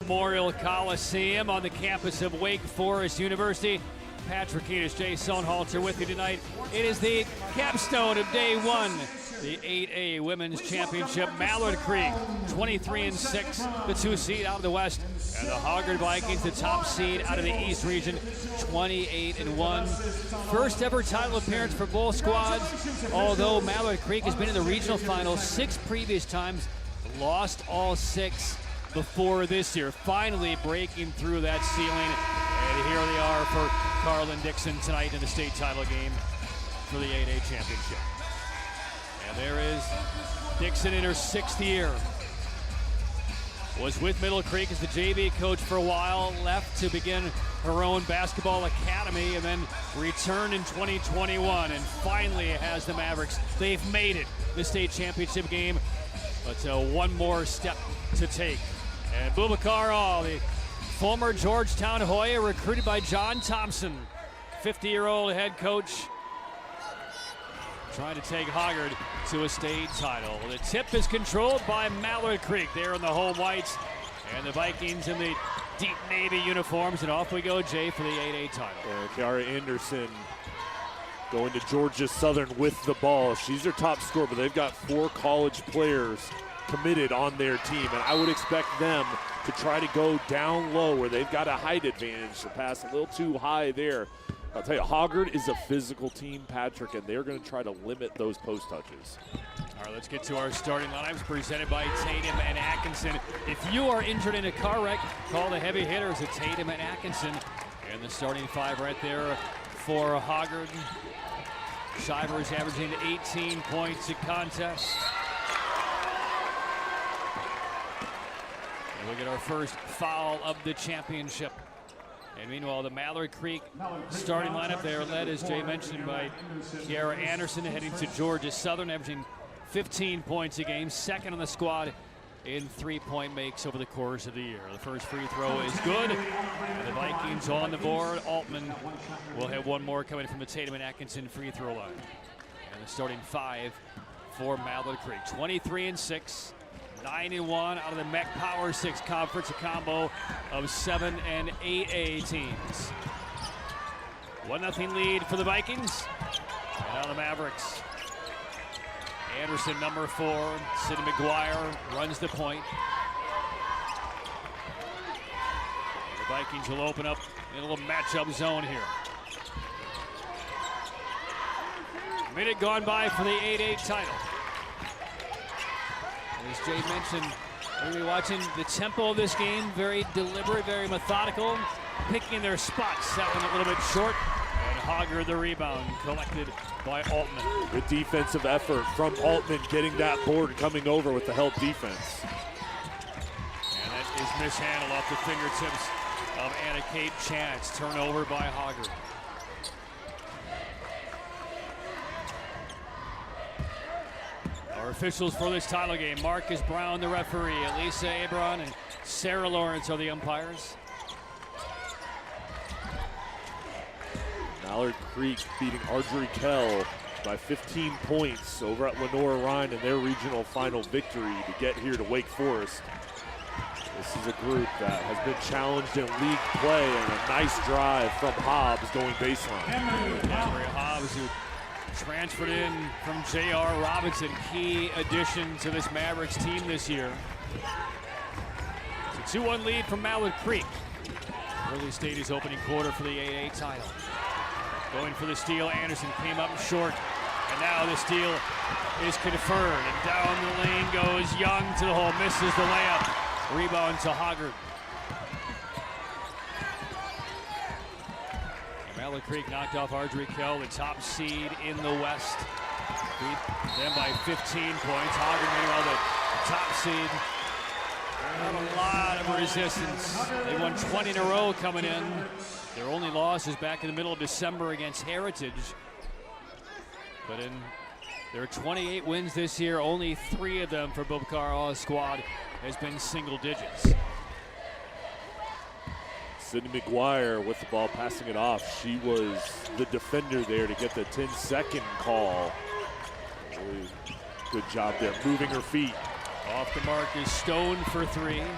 Memorial Coliseum on the campus of Wake Forest University. Patrick Keatis, Jay Sohnhalter with you tonight. It is the capstone of day one, the 8A Women's Championship. Mallard Creek, 23-6, the 2 seed out of the West, and the Hoggard Vikings, the top seed out of the East region, 28-1. First ever title appearance for both squads, although Mallard Creek has been in the regional finals 6 previous times, lost all 6 before this year, finally breaking through that ceiling. And here they are for Carlin Dixon tonight in the state title game for the 8A championship. And there is Dixon in her 6th year. Was with Middle Creek as the JV coach for a while, left to begin her own basketball academy, and then returned in 2021 and finally has the Mavericks. They've made it, the state championship game, but one more step to take. And Boubacar All, the former Georgetown Hoya, recruited by John Thompson, 50-year-old head coach, trying to take Hoggard to a state title. The tip is controlled by Mallard Creek. They're in the home whites, and the Vikings in the deep navy uniforms. And off we go, Jay, for the 8A title. Kiara Anderson going to Georgia Southern with the ball. She's their top scorer, but they've got 4 college players committed on their team, and I would expect them to try to go down low where they've got a height advantage to pass a little too high there. I'll tell you, Hoggard is a physical team, Patrick, and they're going to try to limit those post touches. All right, let's get to our starting lineups presented by Tatum and Atkinson. If you are injured in a car wreck, call the heavy hitters at Tatum and Atkinson. And the starting 5 right there for Hoggard. Shivers averaging 18 points a contest. And we get our first foul of the championship. And meanwhile, the Mallard Creek starting lineup there, led, as Jay mentioned, by Kiara Anderson, heading to Georgia Southern, averaging 15 points a game, second on the squad in 3-point makes over the course of the year. The first free throw is good, and the Vikings on the board. Altman will have one more coming from the Tatum and Atkinson free throw line. And the starting 5 for Mallard Creek, 23-6. 9-1 out of the MEC Power 6 Conference, a combo of 7 and 8A teams. 1-0 lead for the Vikings. And now the Mavericks. Anderson, number 4. Sydney McGuire runs the point. The Vikings will open up in a little matchup zone here. Minute gone by for the 8A title. As Jay mentioned, we're going to be watching the tempo of this game, very deliberate, very methodical, picking their spots. That one a little bit short, and Hoggard the rebound, collected by Altman. Good defensive effort from Altman, getting that board, coming over with the help defense. And that is mishandled off the fingertips of Anna Kate Chance. Turnover by Hoggard. Our officials for this title game: Marcus Brown, the referee, Elisa Abron and Sarah Lawrence are the umpires. Mallard Creek beating Ardrey Kell by 15 points over at Lenore-Rhine in their regional final victory to get here to Wake Forest. This is a group that has been challenged in league play, and a nice drive from Hobbs going baseline. Henry Hobbs, who transferred in from J.R. Robinson, key addition to this Mavericks team this year. It's a 2-1 lead from Mallard Creek. Early stages opening quarter for the 8A title. Going for the steal, Anderson came up short, and now the steal is confirmed. And down the lane goes Young to the hole, misses the layup. Rebound to Hoggard. Mallard Creek knocked off Ardrey Kell, the top seed in the West. Beat them by 15 points. Hoggard, meanwhile, the top seed. Not a lot of resistance. They won 20 in a row coming in. Their only loss is back in the middle of December against Heritage. But in their 28 wins this year, only 3 of them for Boubacar Allah's squad has been single digits. Sydney McGuire with the ball, passing it off. She was the defender there to get the 10-second call. Really good job there, moving her feet. Off the mark is Stone for 3. And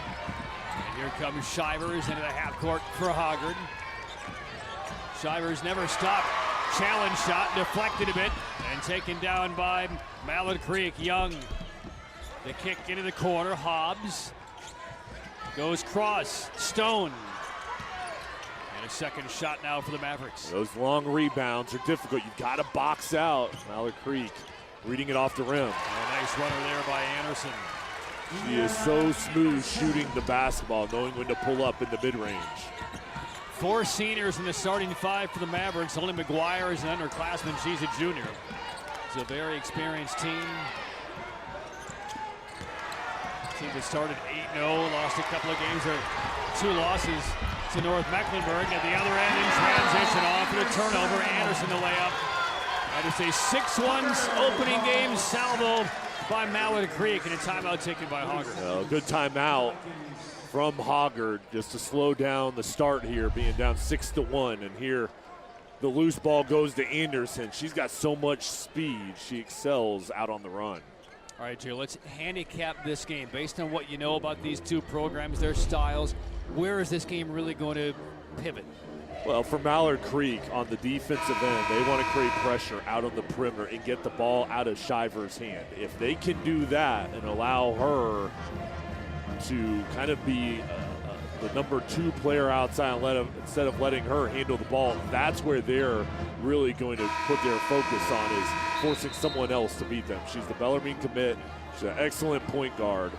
Here comes Shivers into the half court for Hoggard. Shivers never stopped. Challenge shot, deflected a bit, and taken down by Mallard Creek. Young, the kick into the corner. Hobbs goes cross. Stone. And a second shot now for the Mavericks. Those long rebounds are difficult. You've got to box out. Mallard Creek reading it off the rim. And a nice runner there by Anderson. She is so smooth shooting the basketball, knowing when to pull up in the mid-range. 4 seniors in the starting 5 for the Mavericks. Only McGuire is an underclassman. She's a junior. It's a very experienced team. Team that started 8-0, lost a couple of games, or 2 losses to North Mecklenburg. At the other end in transition, off and a turnover. Anderson the layup. That is a 6-1 opening game salvo by Mallard Creek, and a timeout taken by Hoggard. Good timeout from Hoggard just to slow down the start here, being down 6-1. And here the loose ball goes to Anderson. She's got so much speed. She excels out on the run. All right, Jay, let's handicap this game. Based on what you know about these two programs, their styles, where is this game really going to pivot? Well, for Mallard Creek on the defensive end, they want to create pressure out on the perimeter and get the ball out of Shivers' hand. If they can do that and allow her to kind of be the number 2 player outside instead of letting her handle the ball, that's where they're really going to put their focus on, is forcing someone else to beat them. She's the Bellarmine commit. She's an excellent point guard.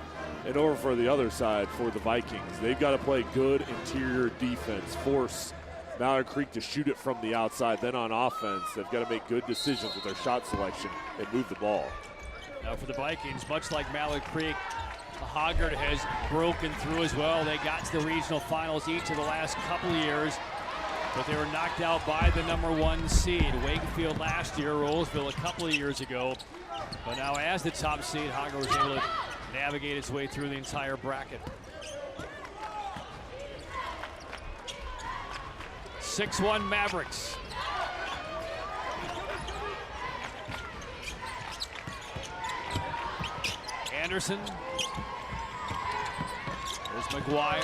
And over for the other side, for the Vikings, they've got to play good interior defense, force Mallard Creek to shoot it from the outside. Then on offense, they've got to make good decisions with their shot selection and move the ball. Now for the Vikings, much like Mallard Creek, Hoggard has broken through as well. They got to the regional finals each of the last couple of years, but they were knocked out by the number 1 seed. Wakefield last year, Rollsville a couple of years ago. But now as the top seed, Hoggard was able to navigate its way through the entire bracket. 6-1 Mavericks. Anderson. There's McGuire.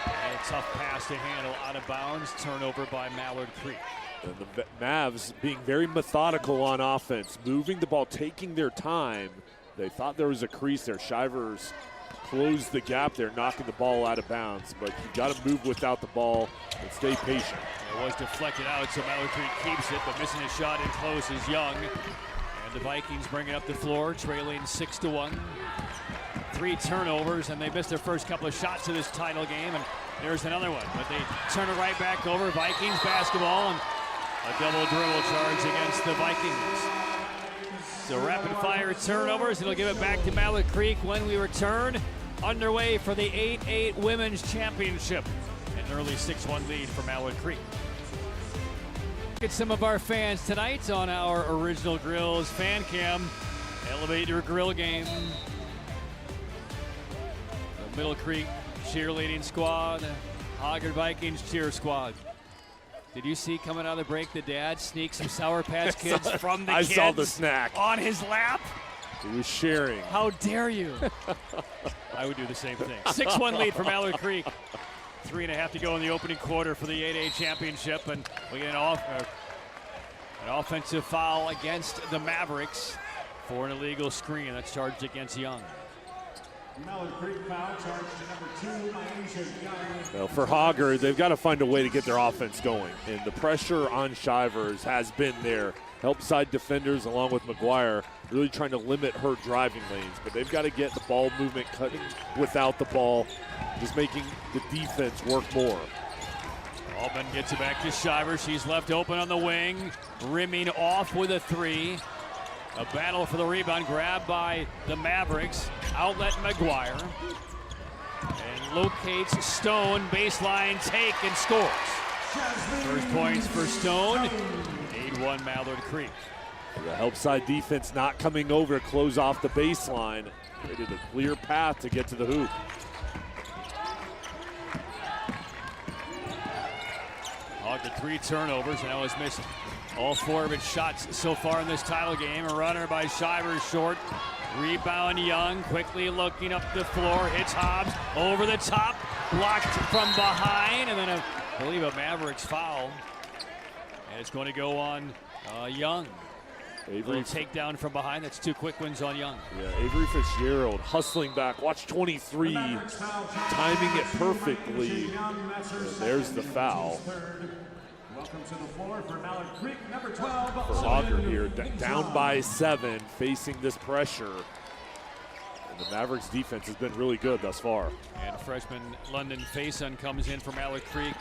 And a tough pass to handle out of bounds. Turnover by Mallard Creek. And the Mavs being very methodical on offense, moving the ball, taking their time. They thought there was a crease there. Shivers closed the gap there, knocking the ball out of bounds. But you got to move without the ball and stay patient. It was deflected out, so Mallard Creek keeps it, but missing a shot in close is Young. And the Vikings bring it up the floor, trailing 6-1. 3 turnovers, and they missed their first couple of shots of this title game, and there's another one. But they turn it right back over. Vikings basketball, and a double dribble charge against the Vikings. So rapid fire turnovers. It'll give it back to Mallard Creek when we return. Underway for the 8-8 Women's Championship. An early 6-1 lead for Mallard Creek. Look at some of our fans tonight on our Original Grills fan cam. Elevate your grill game. The Middle Creek cheerleading squad. Hoggard Vikings cheer squad. Did you see coming out of the break the dad sneak some Sour Patch Kids from the kids? I saw the snack on his lap? He was sharing. How dare you? I would do the same thing. 6-1 lead for Mallard Creek. 3.5 to go in the opening quarter for the 8-8 championship, and we get an offensive foul against the Mavericks for an illegal screen that's charged against Young. Mallard Creek foul charged to number 2, Aisha Young. Well, for Hoggard, they've got to find a way to get their offense going, and the pressure on Shivers has been there. Help side defenders along with McGuire really trying to limit her driving lanes, but they've got to get the ball movement cutting without the ball, just making the defense work more. Altman gets it back to Shivers. She's left open on the wing, rimming off with a 3. A battle for the rebound, grabbed by the Mavericks. Outlet McGuire. And locates Stone, baseline take, and scores. First points for Stone. 8-1 Mallard Creek. The help side defense not coming over to close off the baseline. Created a clear path to get to the hoop. Hoggard 3 turnovers, now has missed all 4 of its shots so far in this title game. A runner by Shivers short. Rebound Young, quickly looking up the floor, hits Hobbs over the top. blocked from behind, and then I believe a Mavericks foul. And it's going to go on Young. Avery takedown from behind. That's 2 quick ones on Young. Yeah, Avery Fitzgerald hustling back. Watch 23, timing it perfectly. And there's the foul. Welcome to the floor for Mallard Creek, number 12. For Hoggard here, down by 7, facing this pressure. And the Mavericks defense has been really good thus far. And freshman London Faison comes in for Mallard Creek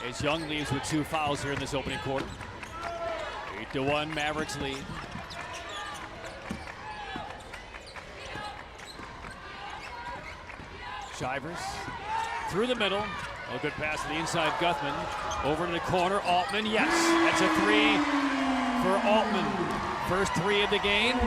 as Young leaves with 2 fouls here in this opening quarter. 8-1 Mavericks lead. Shivers through the middle. A good pass to the inside. Guthman over to the corner. Altman, yes, that's a 3 for Altman. First 3 of the game.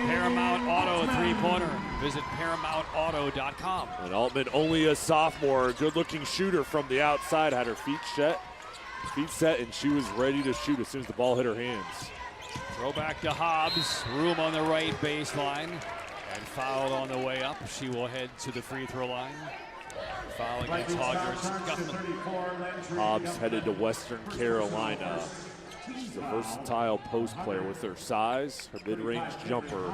Paramount Auto 3-pointer. Visit ParamountAuto.com. And Altman, only a sophomore, good-looking shooter from the outside, had her feet set, and she was ready to shoot as soon as the ball hit her hands. Throw back to Hobbs. Room on the right baseline. And fouled on the way up. She will head to the free throw line. Foul against Hoggard's Guthman. Hobbs headed to Western Carolina. She's a versatile post player with her size, her mid-range jumper,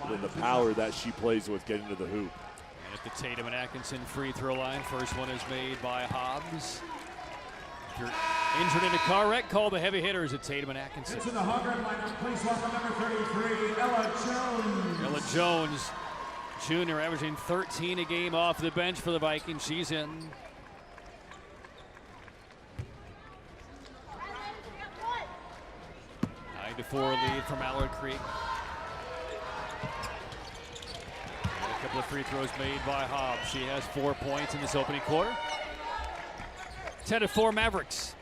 and the power that she plays with getting to the hoop. And at the Tatum and Atkinson free throw line, first one is made by Hobbs. If you're injured in a car wreck, call the heavy hitters at Tatum and Atkinson. Into the Hoggard lineup, please welcome number 33, Ella Jones. Ella Jones, junior, averaging 13 a game off the bench for the Vikings. She's in. 9-4 lead for Mallard Creek. And a couple of free throws made by Hobbs. She has 4 points in this opening quarter. 10-4 Mavericks.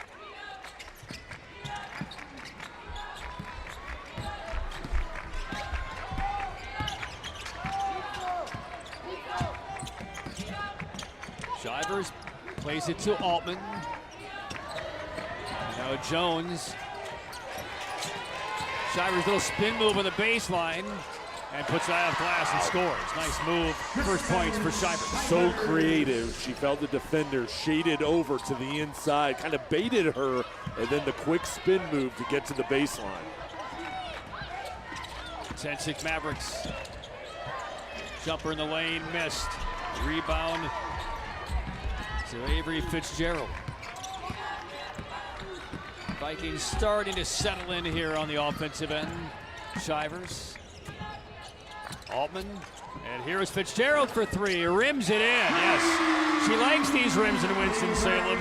Shivers plays it to Altman. Now Jones. Shivers' little spin move on the baseline and puts that off glass and scores. Nice move. First points for Shivers. So creative. She felt the defender shaded over to the inside, kind of baited her, and then the quick spin move to get to the baseline. 10-6 Mavericks. Jumper in the lane, missed. Rebound to Avery Fitzgerald. Vikings starting to settle in here on the offensive end. Shivers. Altman. And here is Fitzgerald for 3. Rims it in. Yes. She likes these rims in Winston-Salem.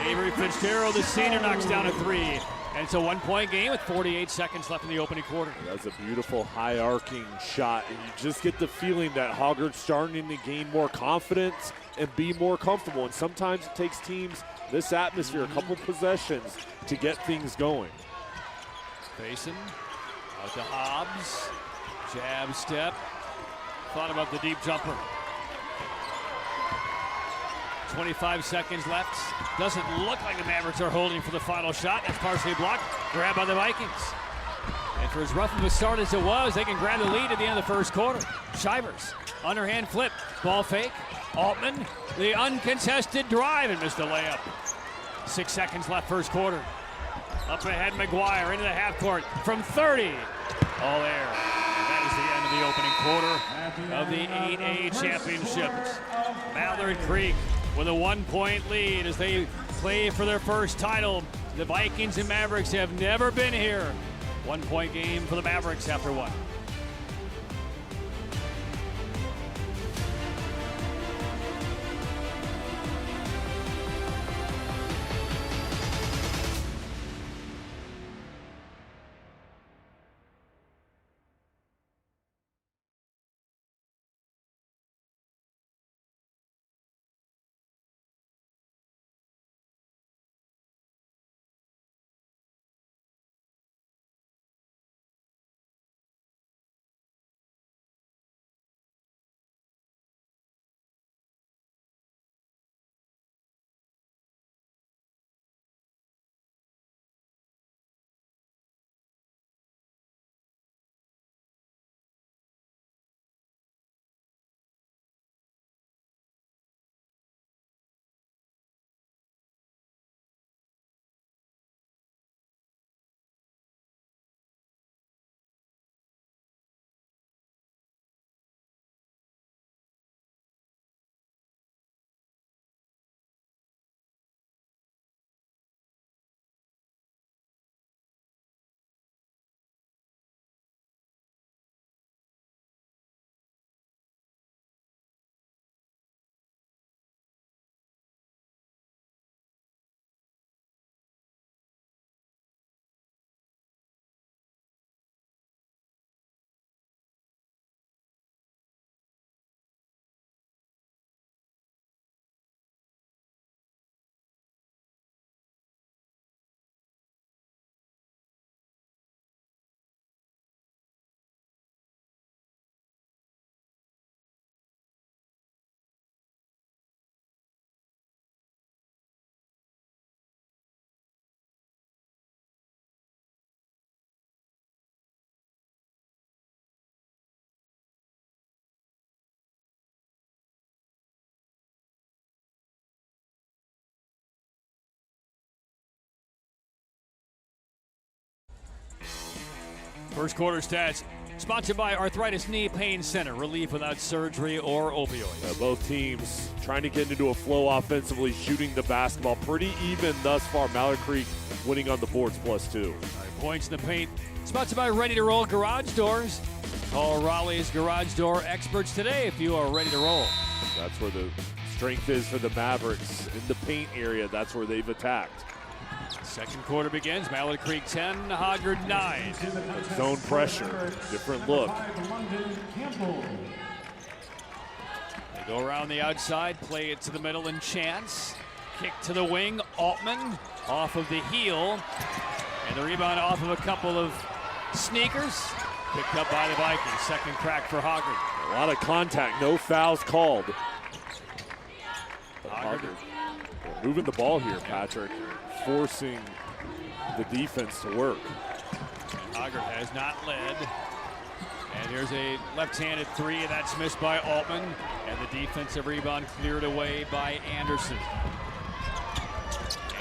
Avery Fitzgerald, the senior, knocks down a 3. And it's a 1-point game with 48 seconds left in the opening quarter. That's a beautiful high arcing shot. And you just get the feeling that Hoggard's starting to gain more confidence and be more comfortable. And sometimes it takes teams this atmosphere, a couple possessions, to get things going. Faison out to Hobbs. Jab step. Thought about the deep jumper. 25 seconds left. Doesn't look like the Mavericks are holding for the final shot. That's partially blocked. Grab by the Vikings. And for as rough of a start as it was, they can grab the lead at the end of the first quarter. Shivers, underhand flip, ball fake. Altman, the uncontested drive, and missed the layup. 6 seconds left first quarter. Up ahead, McGuire into the half court from 30. All there. And that is the end of the opening quarter of the 8A championship. Mallard Creek with a 1-point lead as they play for their first title. The Vikings and Mavericks have never been here. 1-point game for the Mavericks after 1. First quarter stats sponsored by Arthritis Knee Pain Center. Relief without surgery or opioids. Both teams trying to get into a flow offensively, shooting the basketball. Pretty even thus far. Mallard Creek winning on the boards +2. Points in the paint. Sponsored by Ready to Roll Garage Doors. Call Raleigh's garage door experts today if you are ready to roll. That's where the strength is for the Mavericks in the paint area. That's where they've attacked. Second quarter begins. Mallard Creek 10, Hoggard 9. Zone pressure, different look. They go around the outside, play it to the middle and chance. Kick to the wing, Altman off of the heel. And the rebound off of a couple of sneakers. Picked up by the Vikings. Second crack for Hoggard. A lot of contact, no fouls called. Hoggard moving the ball here, Patrick. Forcing the defense to work. Hoggard has not led. And here's a left-handed three, and that's missed by Altman. And the defensive rebound cleared away by Anderson.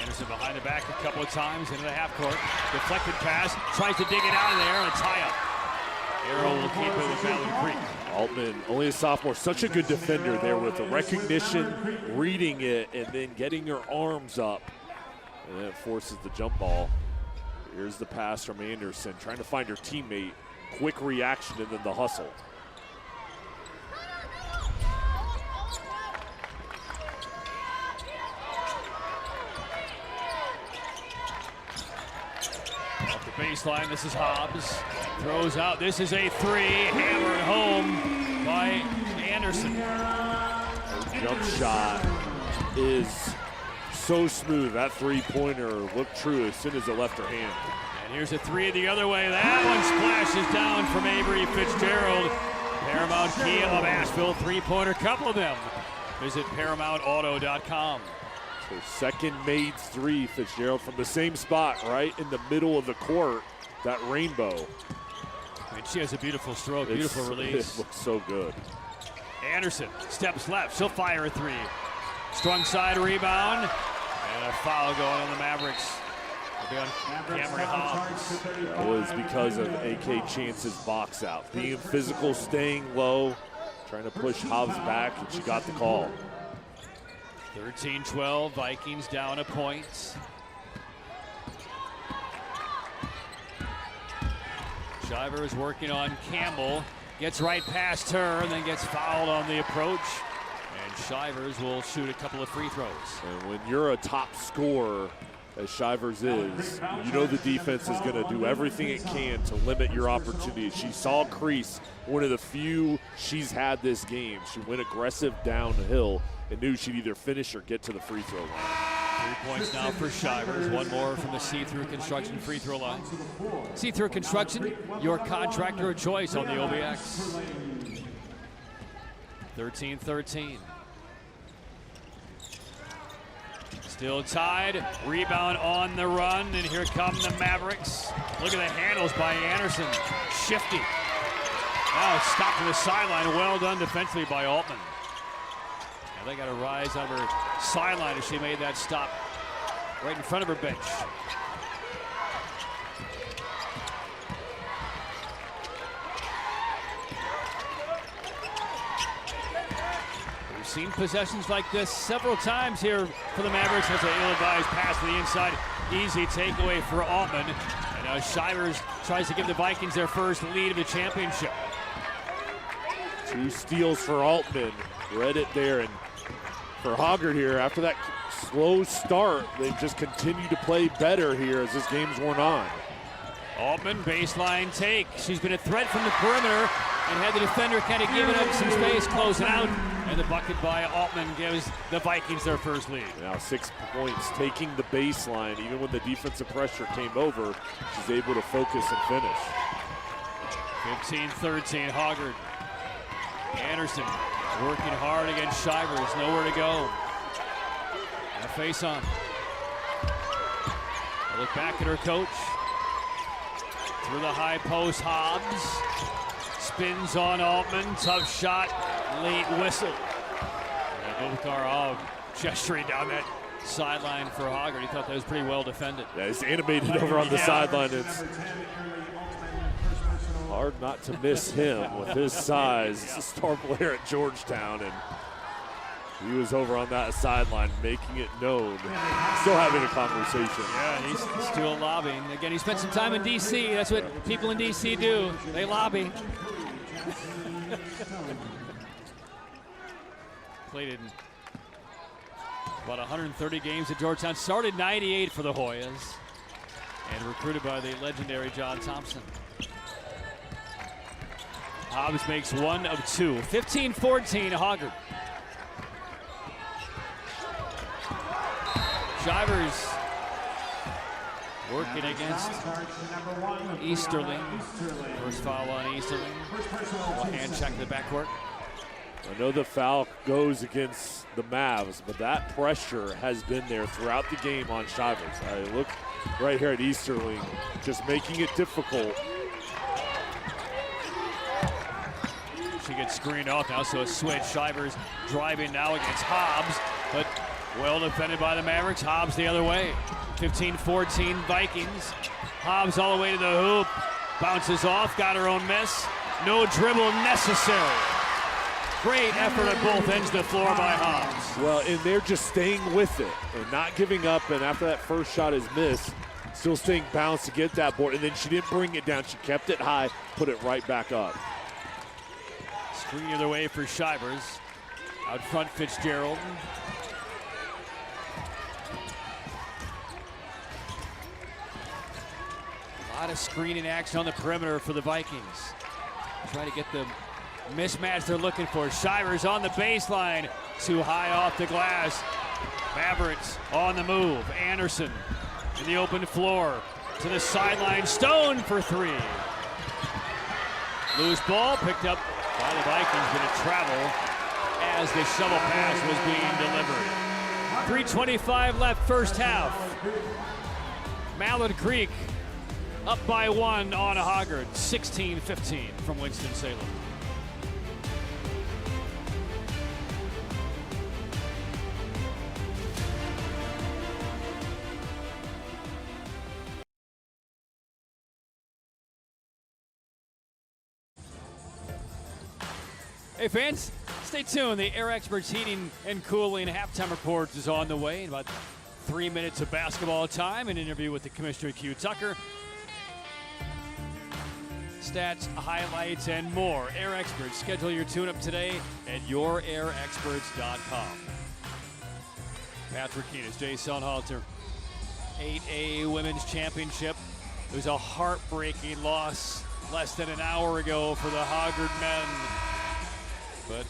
Anderson behind the back a couple of times into the half court. Deflected pass, tries to dig it out of there, and a tie-up. Arrow will keep it with Mallard Creek. Altman, only a sophomore, such a good defender there with the recognition, reading it, and then getting her arms up. And then it forces the jump ball. Here's the pass from Anderson, trying to find her teammate. Quick reaction and then the hustle. Off the baseline, this is Hobbs. Throws out, this is a three, hammered home by Anderson. Her jump shot is so smooth. That three-pointer looked true as soon as it left her hand. And here's a three the other way. That one splashes down from Avery Fitzgerald. Paramount Kia of Asheville, three-pointer, couple of them. Visit ParamountAuto.com. Her second made three, Fitzgerald, from the same spot, right in the middle of the court, that rainbow. And she has a beautiful stroke, beautiful release. It looks so good. Anderson steps left, she'll fire a three. Strong side rebound, and a foul going on the Mavericks. It'll be on Cameron Hobbs. That was because of AK Chance's box out. Being physical, staying low, trying to push Hobbs back, and she got the call. 13-12, Vikings down a point. Shiver is working on Campbell. Gets right past her and then gets fouled on the approach. And Shivers will shoot a couple of free throws. And when you're a top scorer, as Shivers is, you know the defense is going to do everything it can to limit your opportunities. She saw crease, one of the few she's had this game. She went aggressive down the hill and knew she'd either finish or get to the free throw line. 3 points now for Shivers. One more from the See-Through Construction free throw line. See-Through Construction, your contractor of choice on the OBX. 13-13. Still tied. Rebound on the run, and here come the Mavericks. Look at the handles by Anderson. Shifty. Now it's stopped to the sideline. Well done defensively by Altman. Now they got to rise on her sideline as she made that stop right in front of her bench. We've seen possessions like this several times here for the Mavericks. Has an ill-advised pass to the inside. Easy takeaway for Altman. And now Shivers tries to give the Vikings their first lead of the championship. 2 steals for Altman. Read it there. And for Hoggard here, after that slow start, they've just continued to play better here as this game's worn on. Altman, baseline take. She's been a threat from the perimeter and had the defender kind of giving up some space, closing out. And the bucket by Altman gives the Vikings their first lead. Now 6 points, taking the baseline. Even when the defensive pressure came over, she's able to focus and finish. 15-13, Hoggard. Anderson working hard against Shivers, nowhere to go. And a face on. A look back at her coach. Through the high post, Hobbs. Spins on Altman, tough shot, late whistle. And Bokhar gesturing down that sideline for Hoggard. He thought that was pretty well defended. Yeah, it's animated over on the sideline. It's hard not to miss him with his size. He's a star player at Georgetown, and he was over on that sideline making it known. Still having a conversation. Yeah, he's still lobbying. Again, he spent some time in D.C. That's what people in D.C. do. They lobby. Played in about 130 games at Georgetown. Started 98 for the Hoyas. And recruited by the legendary John Thompson. Hobbs makes 1 of 2. 15-14, Hoggard. Shivers working against Easterling. First foul on Easterling. A hand check in the backcourt. I know the foul goes against the Mavs, but that pressure has been there throughout the game on Shivers. I look right here at Easterling, just making it difficult. She gets screened off now, so a switch. Shivers driving now against Hobbs, but well defended by the Mavericks. Hobbs the other way. 15-14 Vikings. Hobbs all the way to the hoop. Bounces off, got her own miss. No dribble necessary. Great effort at both ends of the floor by Hobbs. Well, and they're just staying with it and not giving up. And after that first shot is missed, still staying balanced to get that board. And then she didn't bring it down. She kept it high, put it right back up. Screen the other way for Shivers. Out front, Fitzgerald. A lot of screening action on the perimeter for the Vikings. Try to get the mismatch they're looking for. Shivers on the baseline. Too high off the glass. Mavericks on the move. Anderson in the open floor. To the sideline. Stone for 3. Loose ball picked up by the Vikings, but it traveled as the shovel pass was being delivered. 3:25 left first half. Mallard Creek up by 1 on Hoggard. 16-15 from Winston-Salem. Hey fans, stay tuned. The Air Experts Heating and Cooling halftime report is on the way. In about 3 minutes of basketball time, an interview with the Commissioner Q Tucker. Stats, highlights, and more. Air Experts. Schedule your tune-up today at yourairexperts.com. Patrick Keenis, Jay Sunhalter. 8A Women's Championship. It was a heartbreaking loss less than an hour ago for the Hoggard men, but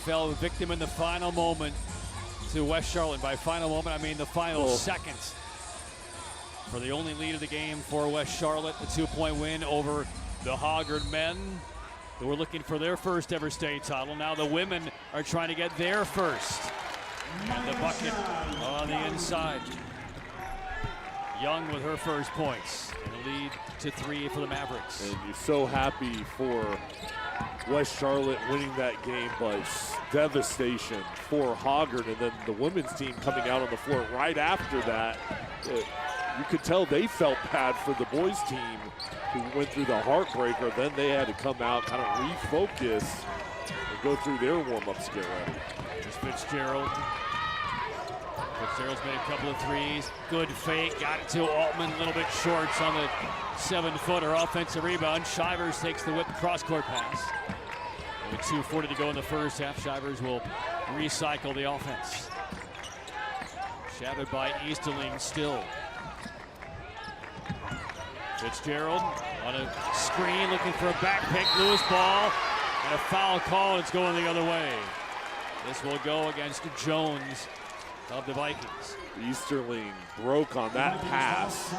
fell victim in the final moment to West Charlotte. By final moment, I mean the final seconds. For the only lead of the game for West Charlotte, a 2-point win over the Hoggard men, who were looking for their first ever state title. Now the women are trying to get their first. And the bucket on the inside. Young with her first points. And a lead to 3 for the Mavericks. And you're so happy for West Charlotte winning that game, but devastation for Hoggard. And then the women's team coming out on the floor right after that. You could tell they felt bad for the boys' team who went through the heartbreaker. Then they had to come out, kind of refocus, and go through their warm-ups to get ready. Here's Fitzgerald. Fitzgerald's made a couple of threes. Good fake, got it to Altman, a little bit short on the 7-footer. Offensive rebound. Shivers takes the whip cross-court pass. Only 2:40 to go in the first half. Shivers will recycle the offense. Shadowed by Easterling still. Fitzgerald on a screen looking for a back pick, loose ball, and a foul call. It's going the other way. This will go against Jones of the Vikings. Easterling broke on that pass.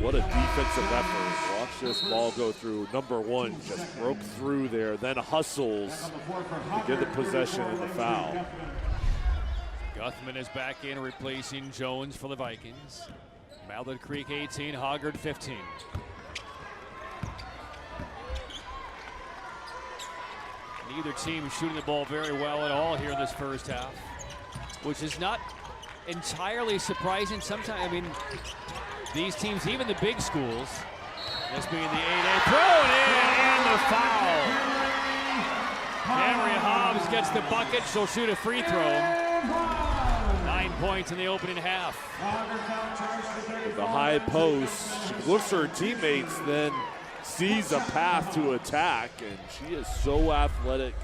What a defensive effort. Watch this ball go through. Number 1 just broke through there, then hustles to get the possession and the foul. Guthman is back in, replacing Jones for the Vikings. Mallard Creek 18, Hoggard 15. Neither team is shooting the ball very well at all here in this first half, which is not entirely surprising. Sometimes, I mean, these teams, even the big schools, This being the 8A, thrown in, and the foul. Camry Hobbs gets the bucket. She'll shoot a free throw. 9 points in the opening half. The high post, she looks for her teammates, then sees a path to attack, and she is so athletic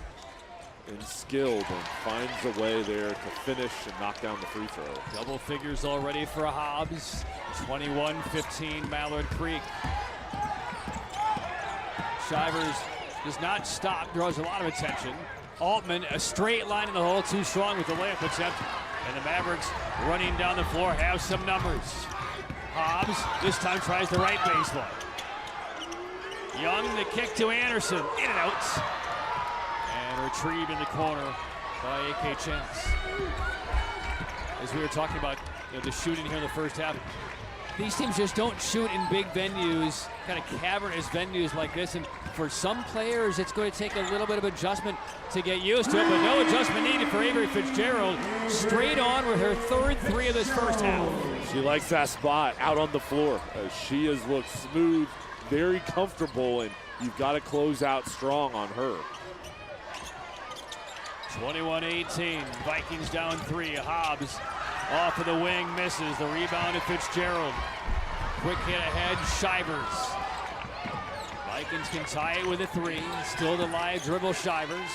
and skilled and finds a way there to finish and knock down the free throw. Double figures already for Hobbs. 21-15 Mallard Creek. Shivers does not stop, draws a lot of attention. Altman, a straight line in the hole, too strong with the layup attempt. And the Mavericks running down the floor have some numbers. Hobbs this time tries the right baseline. Young, the kick to Anderson, in and out. And retrieved in the corner by AK Chance. As we were talking about, the shooting here in the first half, these teams just don't shoot in big venues, kind of cavernous venues like this. And for some players, it's going to take a little bit of adjustment to get used to it, but no adjustment needed for Avery Fitzgerald. Straight on with her third three of this first half. She likes that spot out on the floor. She has looked smooth, very comfortable, and you've got to close out strong on her. 21-18, Vikings down 3. Hobbs off of the wing, misses. The rebound to Fitzgerald. Quick hit ahead, Shivers. Vikings can tie it with a 3. Still the live dribble, Shivers.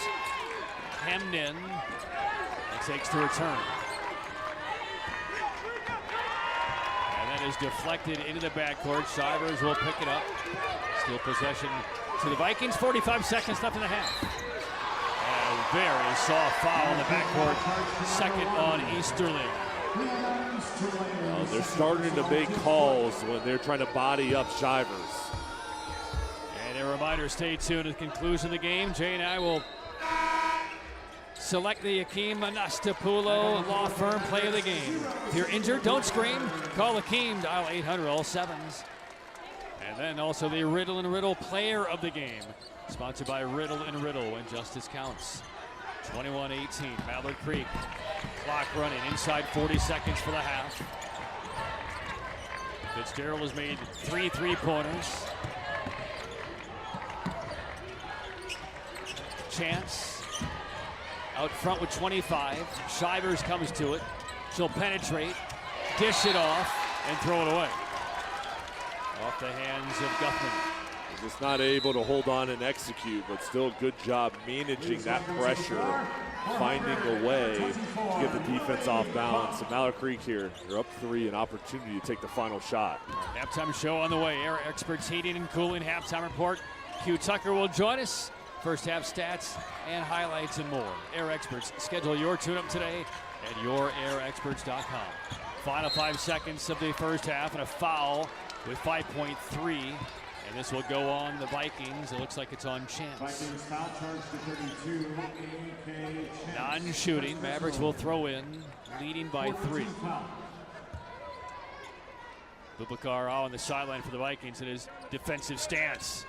Hemmed in. And takes the return. And that is deflected into the backcourt. Shivers will pick it up. Still possession to the Vikings. 45 seconds left in the half. A very soft foul in the backcourt. Second on Easterling. They're starting to make calls when they're trying to body up Shivers. And a reminder, stay tuned to the conclusion of the game. Jay and I will select the Akeem Anastapulo Law Firm play of the game. If you're injured, don't scream. Call Akeem, dial 800 all sevens. And then also the Riddle and Riddle player of the game. Sponsored by Riddle and Riddle, when justice counts. 21-18, Mallard Creek. Clock running, inside 40 seconds for the half. Fitzgerald has made 3 3-pointers. Chance out front with 25. Shivers comes to it. She'll penetrate, dish it off, and throw it away. Off the hands of Guthman. Just not able to hold on and execute, but still a good job managing that pressure, finding a way to get the defense off balance. And Mallard Creek here, they're up 3, an opportunity to take the final shot. Halftime show on the way. Air Experts Heating and Cooling halftime report. Q Tucker will join us. First half stats and highlights and more. Air Experts, schedule your tune-up today at yourairexperts.com. Final 5 seconds of the first half and a foul with 5.3. And this will go on the Vikings. It looks like it's on Chance. Vikings foul charge to 32. Non-shooting. Mavericks will throw in, leading by 3. Boubacar on the sideline for the Vikings in his defensive stance.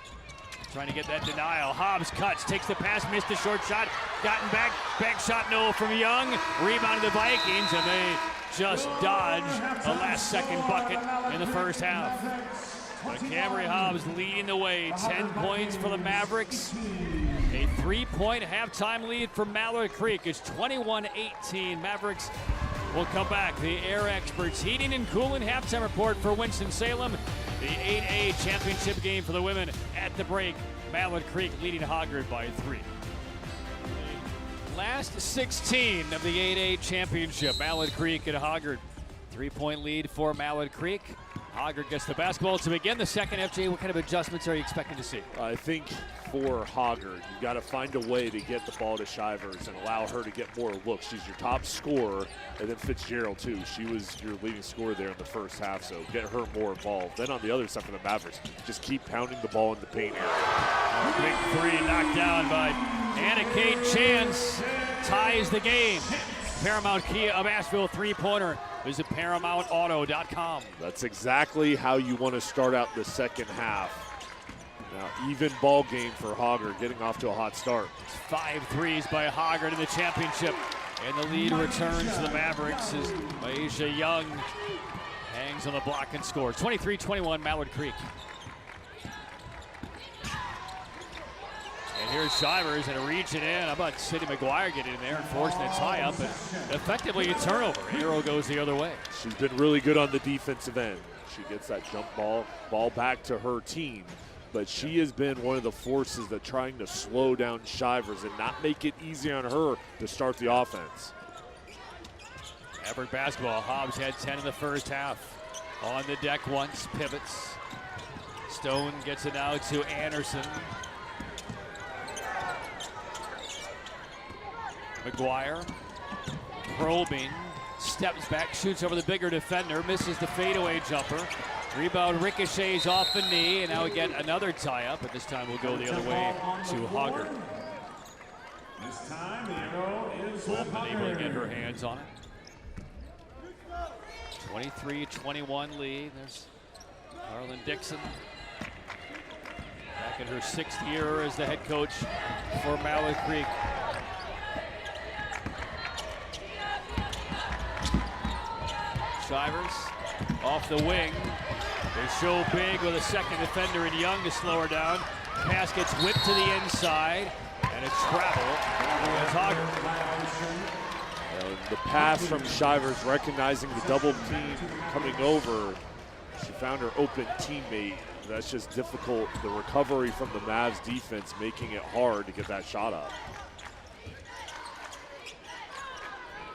Trying to get that denial. Hobbs cuts, takes the pass, missed the short shot. Gotten back shot no from Young. Rebound to the Vikings, and they just dodge a last-second bucket in the first half. But Camry Hobbs leading the way. 10 points for the Mavericks. A 3-point halftime lead for Mallard Creek. It's 21-18. Mavericks will come back. The Air Experts Heating and Cooling halftime report for Winston-Salem. The 8A championship game for the women at the break. Mallard Creek leading Hoggard by 3. Last 16 of the 8A championship. Mallard Creek and Hoggard. 3-point lead for Mallard Creek. Hoggard gets the basketball to begin the second. FJ, what kind of adjustments are you expecting to see? I think for Hoggard, you got to find a way to get the ball to Shivers and allow her to get more looks. She's your top scorer, and then Fitzgerald too. She was your leading scorer there in the first half, so get her more involved. Then on the other side for the Mavericks, just keep pounding the ball in the paint area. Big 3 knocked down by Anna Kate Chance. Ties the game. Paramount Kia of Asheville 3-pointer. Visit ParamountAuto.com. That's exactly how you want to start out the second half. Now, even ball game for Hoggard, getting off to a hot start. 5 threes by Hoggard in the championship. And the lead returns to the Mavericks as Aisha Young hangs on the block and scores. 23-21, Mallard Creek. And here's Shivers and reaching in. How about Sydney McGuire getting in there and forcing a tie-up, and effectively a turnover. Arrow goes the other way. She's been really good on the defensive end. She gets that jump ball back to her team. But she has been one of the forces that trying to slow down Shivers and not make it easy on her to start the offense. Maverick basketball. Hobbs had 10 in the first half. On the deck once, pivots. Stone gets it now to Anderson. McGuire probing, steps back, shoots over the bigger defender, misses the fadeaway jumper. Rebound ricochets off the knee, and now we get another tie-up, but this time we'll go the other way to Hoggard. This time the arrow is with Able to get her Hoggard. hands on it. 23-21 lead. There's Harlan Dixon. Back in her 6th year as the head coach for Mallard Creek. Shivers off the wing. They show big with a second defender in Young to slow her down. Pass gets whipped to the inside, and it's travel against Hoggard. The pass from Shivers, recognizing the double team coming over. She found her open teammate. That's just difficult. The recovery from the Mavs defense making it hard to get that shot up.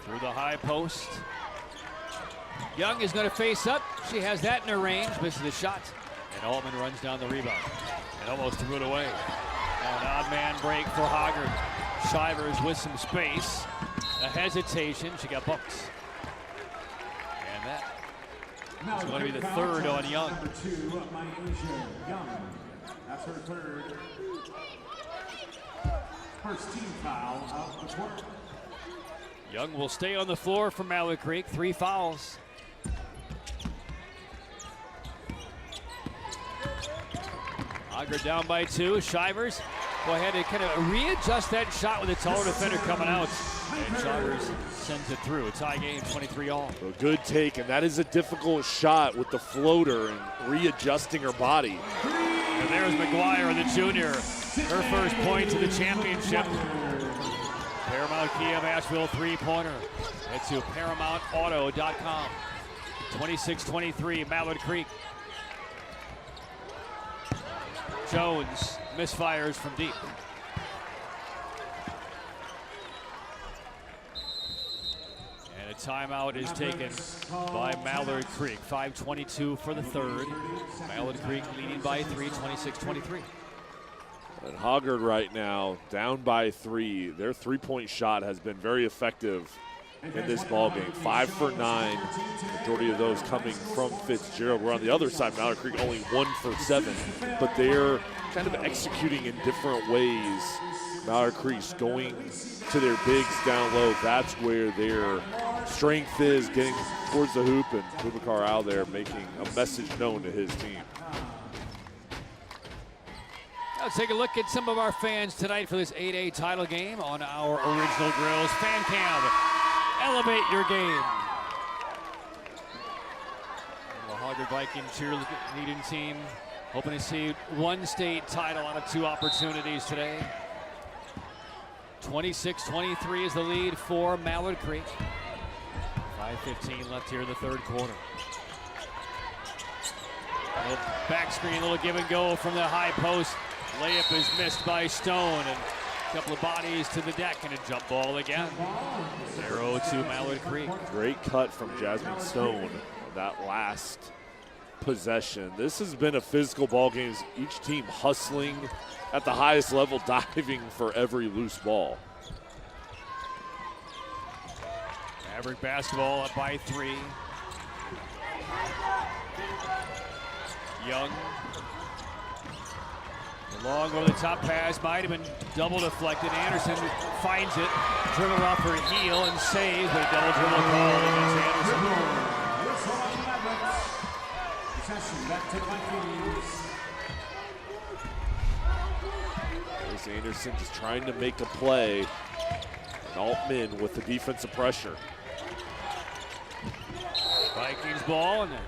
Through the high post. Young is going to face up. She has that in her range, misses the shot. And Altman runs down the rebound and almost threw it away. Now an odd man break for Hoggard. Shivers with some space. A hesitation. She got bumped. And that is going to be the third on Young. Number 2, Myesha Young. That's her third. First team foul out the court. Young will stay on the floor for Mallard Creek. 3 fouls. Hoggard down by 2. Shivers go ahead and kind of readjust that shot with a taller defender coming out. And Shivers sends it through. A tie game, 23-all. A good take, and that is a difficult shot with the floater and readjusting her body. And there's McGuire, the junior. Her first points of the championship. Paramount Kia Asheville 3-pointer. Head to ParamountAuto.com. 26-23, Mallard Creek. Jones misfires from deep. And a timeout is taken by Mallard Creek. 5:22 for the third. Mallard Creek leading by 3, 26-23. And Hoggard right now down by 3. Their three-point shot has been very effective in this ballgame. 5 for 9. Majority of those coming from Fitzgerald. We're on the other side. Mallard Creek only 1 for 7. But they're kind of executing in different ways. Mallard Creek's going to their bigs down low. That's where their strength is, getting towards the hoop, and Boubacar out there making a message known to his team. Let's take a look at some of our fans tonight for this 8A title game on our Original Grills Fan Cam. Elevate your game. The Hoggard Viking cheerleading team hoping to see one state title out of 2 opportunities today. 26-23 is the lead for Mallard Creek. 5:15 left here in the third quarter. A little back screen, a little give and go from the high post. Layup is missed by Stone, and a couple of bodies to the deck, and a jump ball again. 0 to Mallard Creek. Great cut from Jasmine Stone on that last possession. This has been a physical ball game. Each team hustling at the highest level, diving for every loose ball. Maverick basketball up by 3. Young. Long over the top pass, might have been double deflected. Anderson finds it, dribble off her heel and saves, but a double dribble call against Anderson. Possession back to Vikings. There's Anderson just trying to make a play. And Altman with the defensive pressure. Vikings ball, and then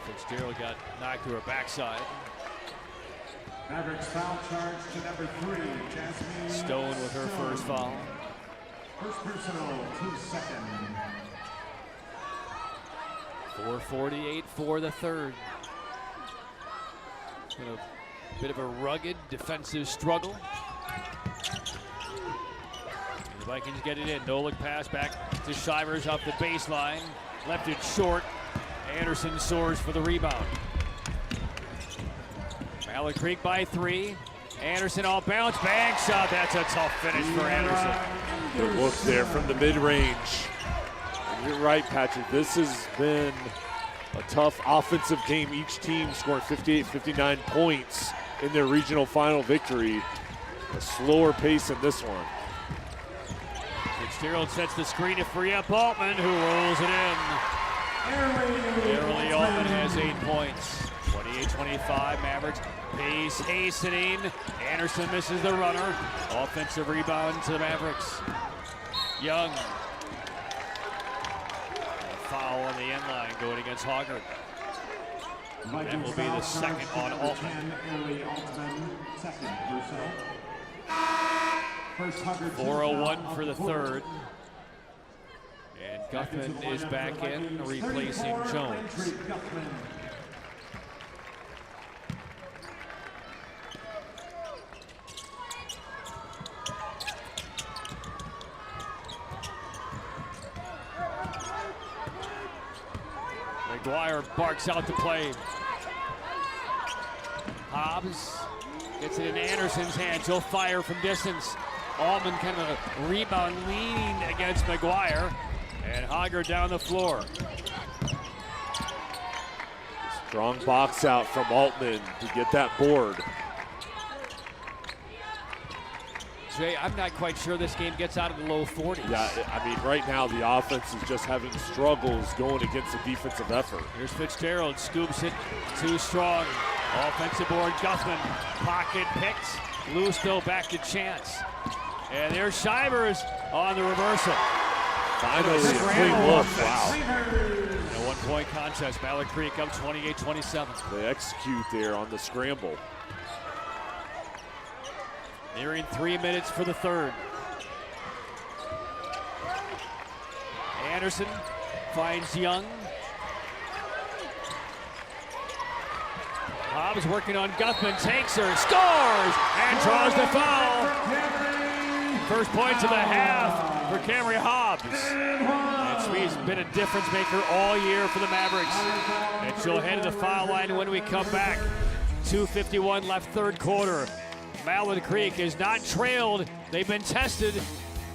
Fitzgerald got knocked to her backside. Mavericks foul charge to number 3, Jasmine Stone with her first foul. First personal, 2 seconds. 4:48 for the third. It's been a bit of a rugged defensive struggle. The Vikings get it in. No look pass back to Shivers off the baseline. Left it short. Anderson soars for the rebound. Mallard Creek by 3. Anderson all bounce, bang shot. That's a tough finish for Anderson. Good look there from the mid-range. And you're right, Patrick. This has been a tough offensive game. Each team scoring 58, 59 points in their regional final victory. A slower pace in this one. Fitzgerald sets the screen to free up Altman, who rolls it in. Airly Altman has 8 points. 28-25, Mavericks. Pace hastening. Anderson misses the runner. Offensive rebound to the Mavericks. Young. A foul on the end line going against Hoggard. That will be the second on Altman. 4:01 for the third. And Guthman is back in, replacing Jones. McGuire barks out to play. Hobbs gets it in Anderson's hands. He'll fire from distance. Altman kind of a rebound leaning against McGuire. And Hoggard down the floor. Strong box out from Altman to get that board. Jay, I'm not quite sure this game gets out of the low 40s. Yeah, I mean, right now the offense is just having struggles going against the defensive effort. Here's Fitzgerald, scoops it too strong. Offensive board, Guthman, pocket picked. Loose though, back to Chance. And there's Shivers on the reversal. Finally, a clean look. Wow. A 1-point contest. Mallard Creek up 28-27. They execute there on the scramble. Nearing 3 minutes for the third. Anderson finds Young. Hobbs working on Guthman, takes her, scores, and draws the foul. First points of the half for Camry Hobbs. And she's been a difference maker all year for the Mavericks. And she'll head to the foul line when we come back. 2:51 left third quarter. Mallard Creek is not trailed. They've been tested,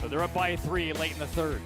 but they're up by 3 late in the third.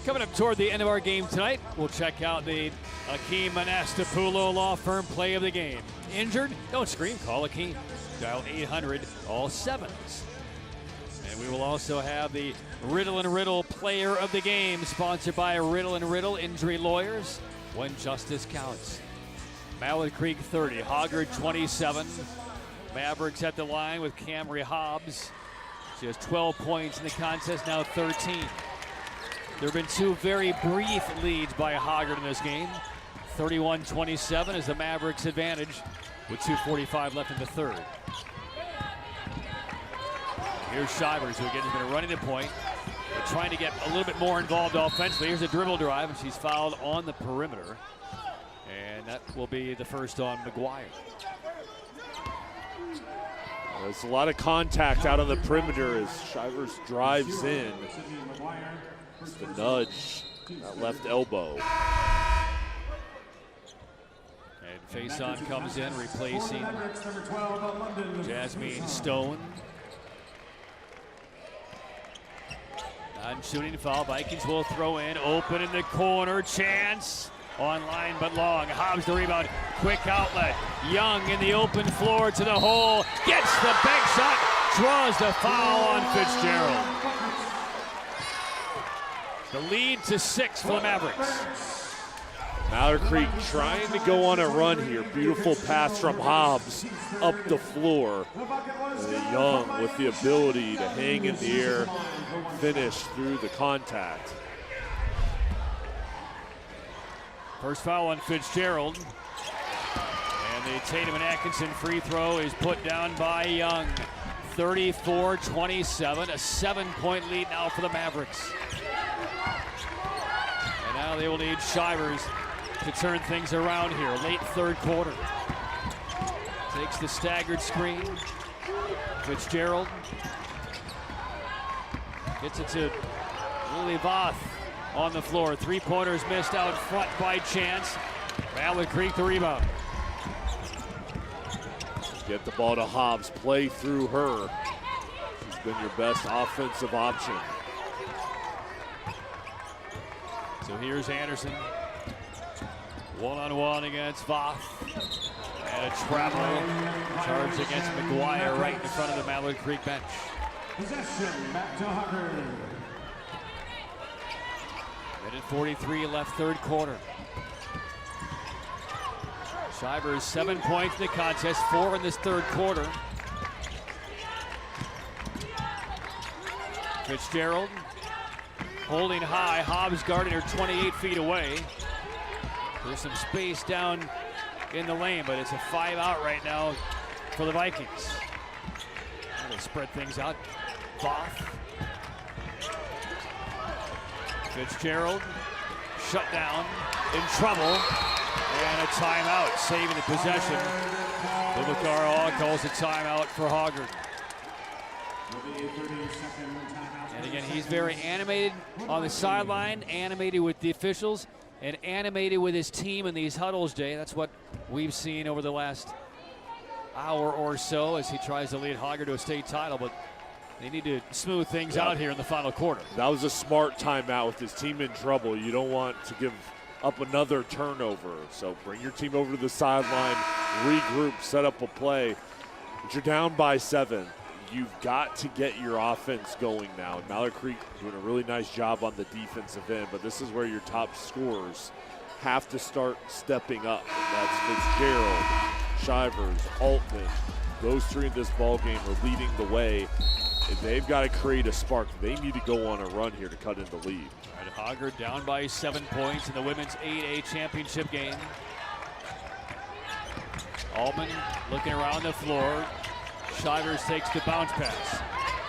Coming up toward the end of our game tonight, we'll check out the Akeem Anastapulo Law Firm play of the game. Injured? Don't scream, call Akeem. Dial 800, all sevens. And we will also have the Riddle and Riddle player of the game, sponsored by Riddle and Riddle Injury Lawyers, when justice counts. Mallard Creek 30, Hoggard 27. Mavericks at the line with Camry Hobbs. She has 12 points in the contest, now 13. There have been 2 very brief leads by Hoggard in this game. 31-27 is the Mavericks' advantage with 2:45 left in the third. Here's Shivers, who again has been running the point, but trying to get a little bit more involved offensively. Here's a dribble drive, and she's fouled on the perimeter. And that will be the first on McGuire. There's a lot of contact out on the perimeter as Shivers drives in. It's the nudge, that left elbow. And Faison comes in, replacing Jasmine Stone. Non-shooting foul. Vikings will throw in. Open in the corner. Chance. Online but long. Hobbs the rebound. Quick outlet. Young in the open floor to the hole. Gets the bank shot. Draws the foul on Fitzgerald. The lead to 6 for the Mavericks. Mallard Creek trying to go on a run here. Beautiful pass from Hobbs up the floor. Young with the ability to hang in the air, finish through the contact. First foul on Fitzgerald. And the Tatum and Atkinson free throw is put down by Young. 34-27, a 7-point lead now for the Mavericks. And now they will need Shivers to turn things around here. Late third quarter. Takes the staggered screen. Fitzgerald gets it to Lily Voth on the floor. Three-pointers missed out front by Chance. Mallard Creek the rebound. Get the ball to Hobbs, play through her. She's been your best offensive option. So here's Anderson. One-on-one against Voth. And a travel charge against McGuire right in front of the Mallard Creek bench. Possession back to Hoggard. Minute 43 left, third quarter. Shivers 7 points in the contest, 4 in this third quarter. Fitzgerald holding high. Hobbs guarding her 28 feet away. There's some space down in the lane, but it's a 5-out right now for the Vikings. They spread things out. Voth. Fitzgerald shut down, in trouble, and a timeout, saving the possession. Bubakar Hall calls a timeout for Hoggard. And again, he's very animated on the sideline, animated with the officials, and animated with his team in these huddles, Jay. That's what we've seen over the last hour or so as he tries to lead Hoggard to a state title, but they need to smooth things out here in the final quarter. That was a smart timeout with his team in trouble. You don't want to give up another turnover. So bring your team over to the sideline, regroup, set up a play. But you're down by 7. You've got to get your offense going now. And Mallard Creek doing a really nice job on the defensive end, but this is where your top scorers have to start stepping up. That's Fitzgerald, Shivers, Altman. Those 3 in this ball game are leading the way. And they've got to create a spark. They need to go on a run here to cut in the lead. Right, Hoggard down by 7 points in the women's 8A championship game. Altman looking around the floor. Shivers takes the bounce pass.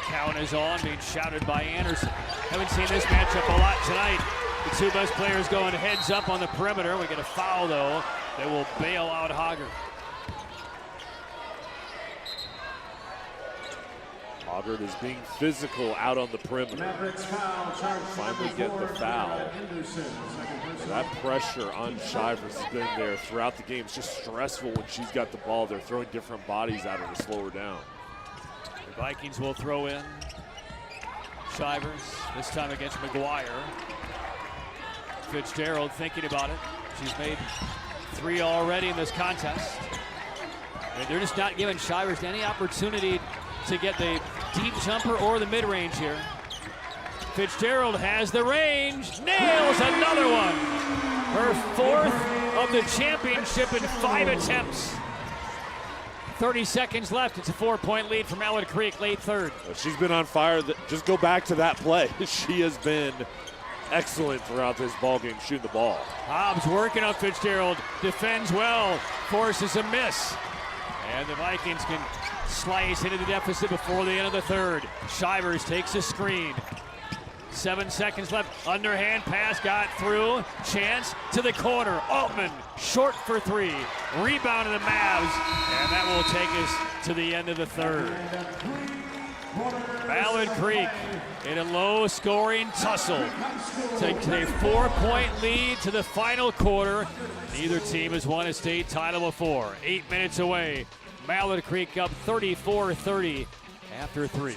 Count is on, being shouted by Anderson. Haven't seen this matchup a lot tonight. The 2 best players going heads up on the perimeter. We get a foul, though, that will bail out Hoggard. Hoggard is being physical out on the perimeter. Finally get the foul. That pressure on Shivers has been there throughout the game. It's just stressful when she's got the ball. They're throwing different bodies at her to slow her down. The Vikings will throw in Shivers, this time against McGuire. Fitzgerald thinking about it. She's made 3 already in this contest. And they're just not giving Shivers any opportunity to get the deep jumper or the mid-range here. Fitzgerald has the range, nails another one. Her 4th of the championship in 5 attempts. 30 seconds left. It's a 4-point lead for Mallard Creek, late third. She's been on fire. Just go back to that play. She has been excellent throughout this ball game shooting the ball. Hobbs working on Fitzgerald, defends well, forces a miss. And the Vikings can slice into the deficit before the end of the third. Shivers takes a screen. 7 seconds left, underhand pass got through. Chance to the corner, Altman short for 3. Rebound to the Mavs, and that will take us to the end of the third. Mallard Creek in a low-scoring tussle takes a 4-point lead to the final quarter. Neither team has won a state title before. 8 minutes away. Mallard Creek up 34-30 after 3.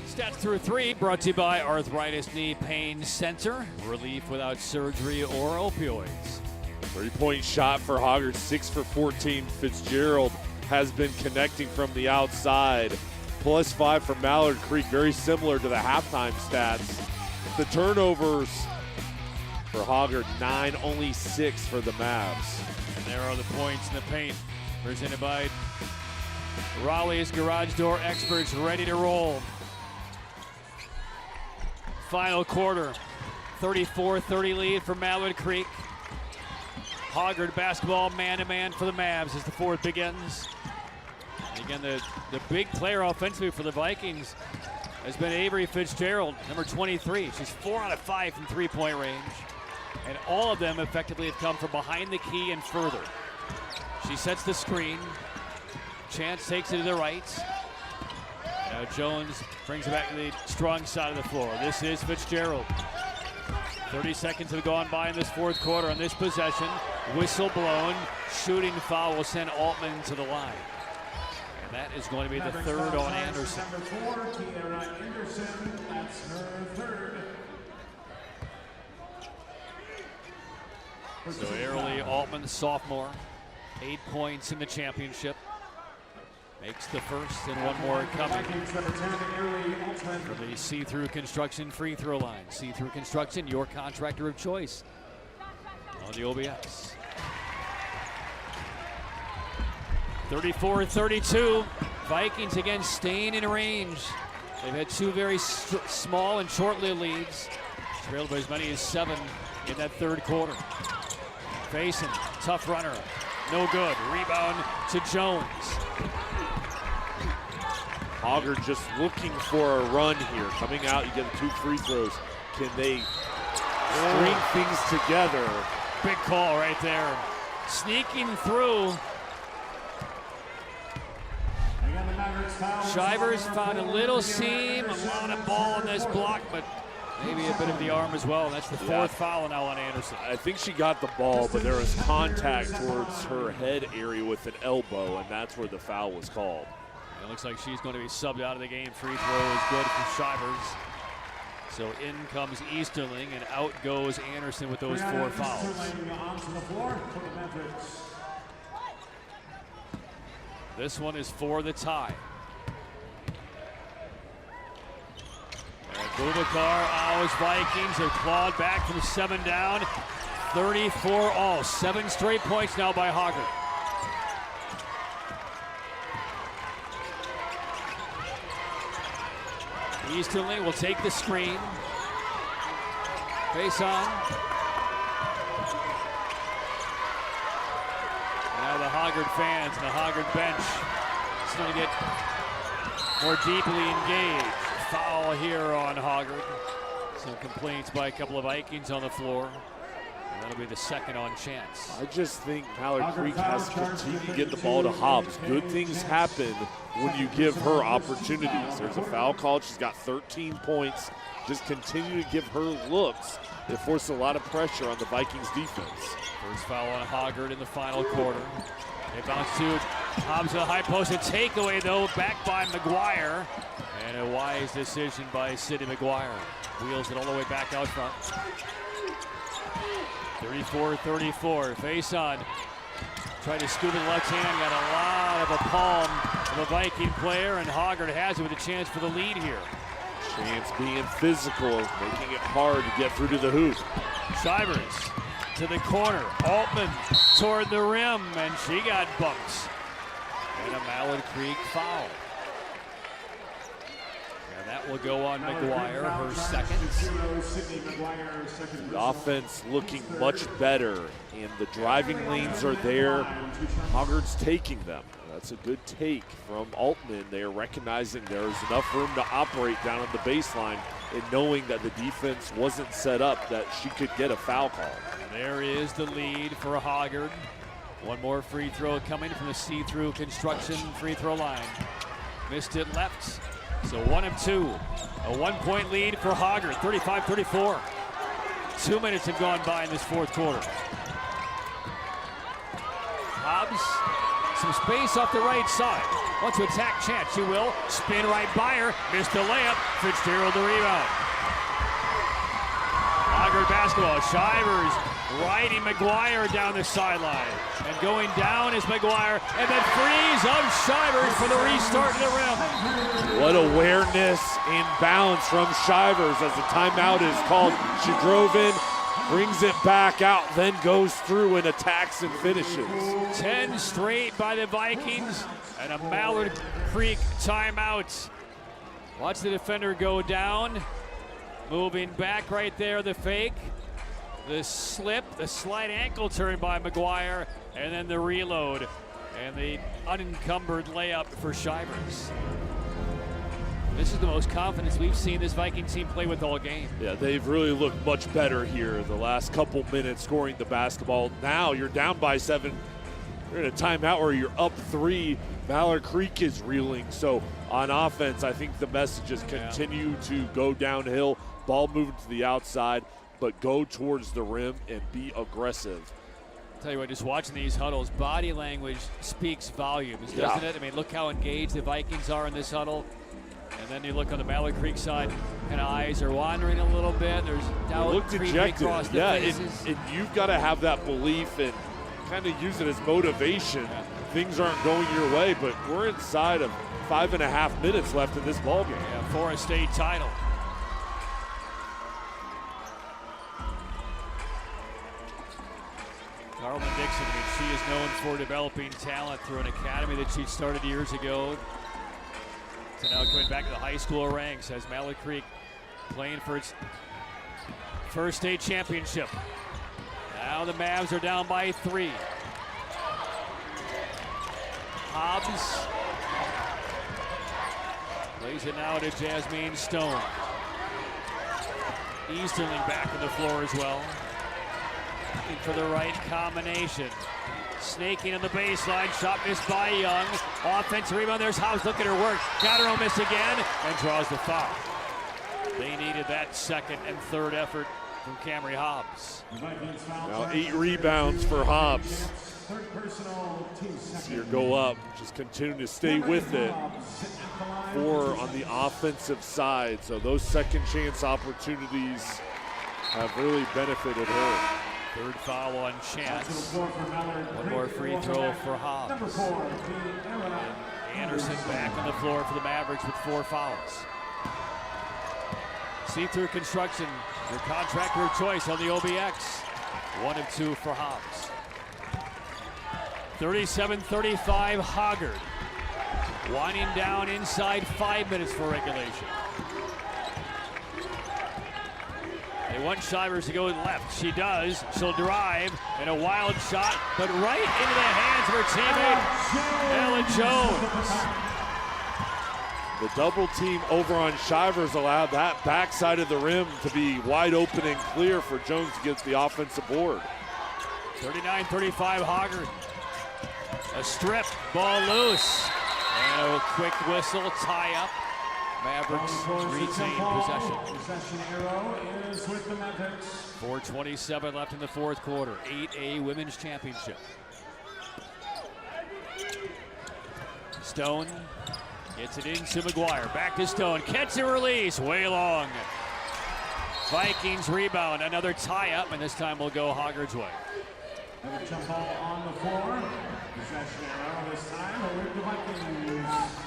Stats through 3 brought to you by Arthritis Knee Pain Center. Relief without surgery or opioids. 3-point shot for Hoggard, 6 for 14. Fitzgerald has been connecting from the outside. +5 for Mallard Creek, very similar to the halftime stats. The turnovers for Hoggard, 9, only 6 for the Mavs. And there are the points in the paint, presented by Raleigh's Garage Door Experts, ready to roll. Final quarter, 34-30 lead for Mallard Creek. Hoggard basketball man-to-man for the Mavs as the fourth begins. And again, the big player offensively for the Vikings has been Avery Fitzgerald, number 23. She's 4 out of 5 from three-point range. And all of them effectively have come from behind the key and further. She sets the screen. Chance takes it to the right. Now Jones brings it back to the strong side of the floor. This is Fitzgerald. 30 seconds have gone by in this fourth quarter on this possession. Whistle blown. Shooting foul will send Altman to the line. And that is going to be the third on Anderson. Number 4, Tiara Anderson. That's her third. So Airly Altman, sophomore, 8 points in the championship. Makes the first and one more coming from the See-Through Construction free throw line. See-Through Construction, your contractor of choice on the OBS. 34-32, Vikings again staying in range. They've had 2 very small and short-lived leads, trailed by as many as 7 in that third quarter. Faison, tough runner, no good. Rebound to Jones. Hoggard just looking for a run here. Coming out, you get the 2 free throws. Can they string things together? Big call right there. Sneaking through. Shivers found a little seam, a lot of ball on this block, but maybe a bit of the arm as well. That's the fourth foul now on Anderson. I think she got the ball, but there was contact towards her head area with an elbow, and that's where the foul was called. It looks like she's going to be subbed out of the game. Free throw is good for Shivers. So in comes Easterling, and out goes Anderson with those 4 fouls. This one is for the tie. And Boubacar, Owls Vikings have clawed back from 7 down. 34 all. 7 straight points now by Hoggard. Easterling will take the screen. Face on. Now the Hoggard fans and the Hoggard bench is going to get more deeply engaged. Foul here on Hoggard. Some complaints by a couple of Vikings on the floor. And that'll be the second on Chance. I just think Mallard Creek has to continue to get the ball to Hobbs. Good things happen when you give her opportunities. There's a foul call. She's got 13 points. Just continue to give her looks. It forces a lot of pressure on the Vikings defense. First foul on Hoggard in the final quarter. They bounce to Hobbs at the high post. A takeaway, though, back by McGuire. And a wise decision by Sidney McGuire. Wheels it all the way back out front. 34-34, face on. Tried to scoop it left hand, got a lot of a palm of a Viking player, and Hoggard has it with a chance for the lead here. Chance being physical, making it hard to get through to the hoop. Shivers to the corner. Altman toward the rim, and she got bumped. And a Mallard Creek foul. And that will go on McGuire, her second. The offense looking much better, and the driving lanes are there. Hoggard's taking them. That's a good take from Altman. They are recognizing there's enough room to operate down on the baseline and knowing that the defense wasn't set up that she could get a foul call. There is the lead for Hoggard. One more free throw coming from the see-through construction free throw line. Missed it left, so 1 of 2. A 1-point lead for Hoggard, 35-34. 2 minutes have gone by in this fourth quarter. Hobbs, some space off the right side. Wants to attack Chance, she will. Spin right by her, missed the layup. Fitzgerald the rebound. Hoggard basketball, Shivers riding McGuire down the sideline. And going down is McGuire, and then freeze of Shivers for the restart to the rim. What awareness and balance from Shivers as the timeout is called. She drove in, brings it back out, then goes through and attacks and finishes. 10 straight by the Vikings, and a Mallard Creek timeout. Watch the defender go down. Moving back right there, the fake. The slip, the slight ankle turn by McGuire, and then the reload. And the unencumbered layup for Shivers. This is the most confidence we've seen this Viking team play with all game. Yeah, they've really looked much better here the last couple minutes scoring the basketball. Now you're down by 7. You're in a timeout where you're up 3. Mallard Creek is reeling. So on offense, I think the message is continue to go downhill, ball moving to the outside, but go towards the rim and be aggressive. Tell you what, just watching these huddles, body language speaks volumes, doesn't it? I mean, look how engaged the Vikings are in this huddle. And then you look on the Mallard Creek side, and eyes are wandering a little bit. There's doubt creeping across the faces. And you've got to have that belief and kind of use it as motivation. Yeah. Things aren't going your way, but we're inside of 5.5 minutes left in this ballgame. Yeah, for a state title. Carlton Dixon, I mean, she is known for developing talent through an academy that she started years ago. So now coming back to the high school ranks as Mallard Creek playing for its first state championship. Now the Mavs are down by 3. Hobbs lays it now to Jasmine Stone. Easterling back on the floor as well. Looking for the right combination. Snaking on the baseline, shot missed by Young. Offensive rebound, there's Hobbs, look at her work. Got her own miss again, and draws the foul. They needed that second and third effort from Camry Hobbs. Now 8 rebounds for Hobbs. Here go up, just continue to stay with it. 4 on the offensive side, so those second chance opportunities have really benefited her. Third foul on Chance. One more free throw for Hobbs. And Anderson back on the floor for the Mavericks with 4 fouls. See-through construction, your contractor of choice on the OBX. 1 of 2 for Hobbs. 37-35 Hoggard. Winding down inside 5 minutes for regulation. They want Shivers to go left. She does. She'll drive, and a wild shot, but right into the hands of her teammate, Ella Jones. The double team over on Shivers allowed that backside of the rim to be wide open and clear for Jones to get the offensive board. 39-35 Hoggard. A strip, ball loose, and a quick whistle, tie up. Mavericks retain possession. Possession arrow is with the Mavericks. 4:27 left in the fourth quarter. 8A Women's Championship. Stone gets it into McGuire. Back to Stone. Catch and release. Way long. Vikings rebound. Another tie up, and this time will go Hoggard's way. Another jump ball on the floor. Possession arrow this time with the Vikings.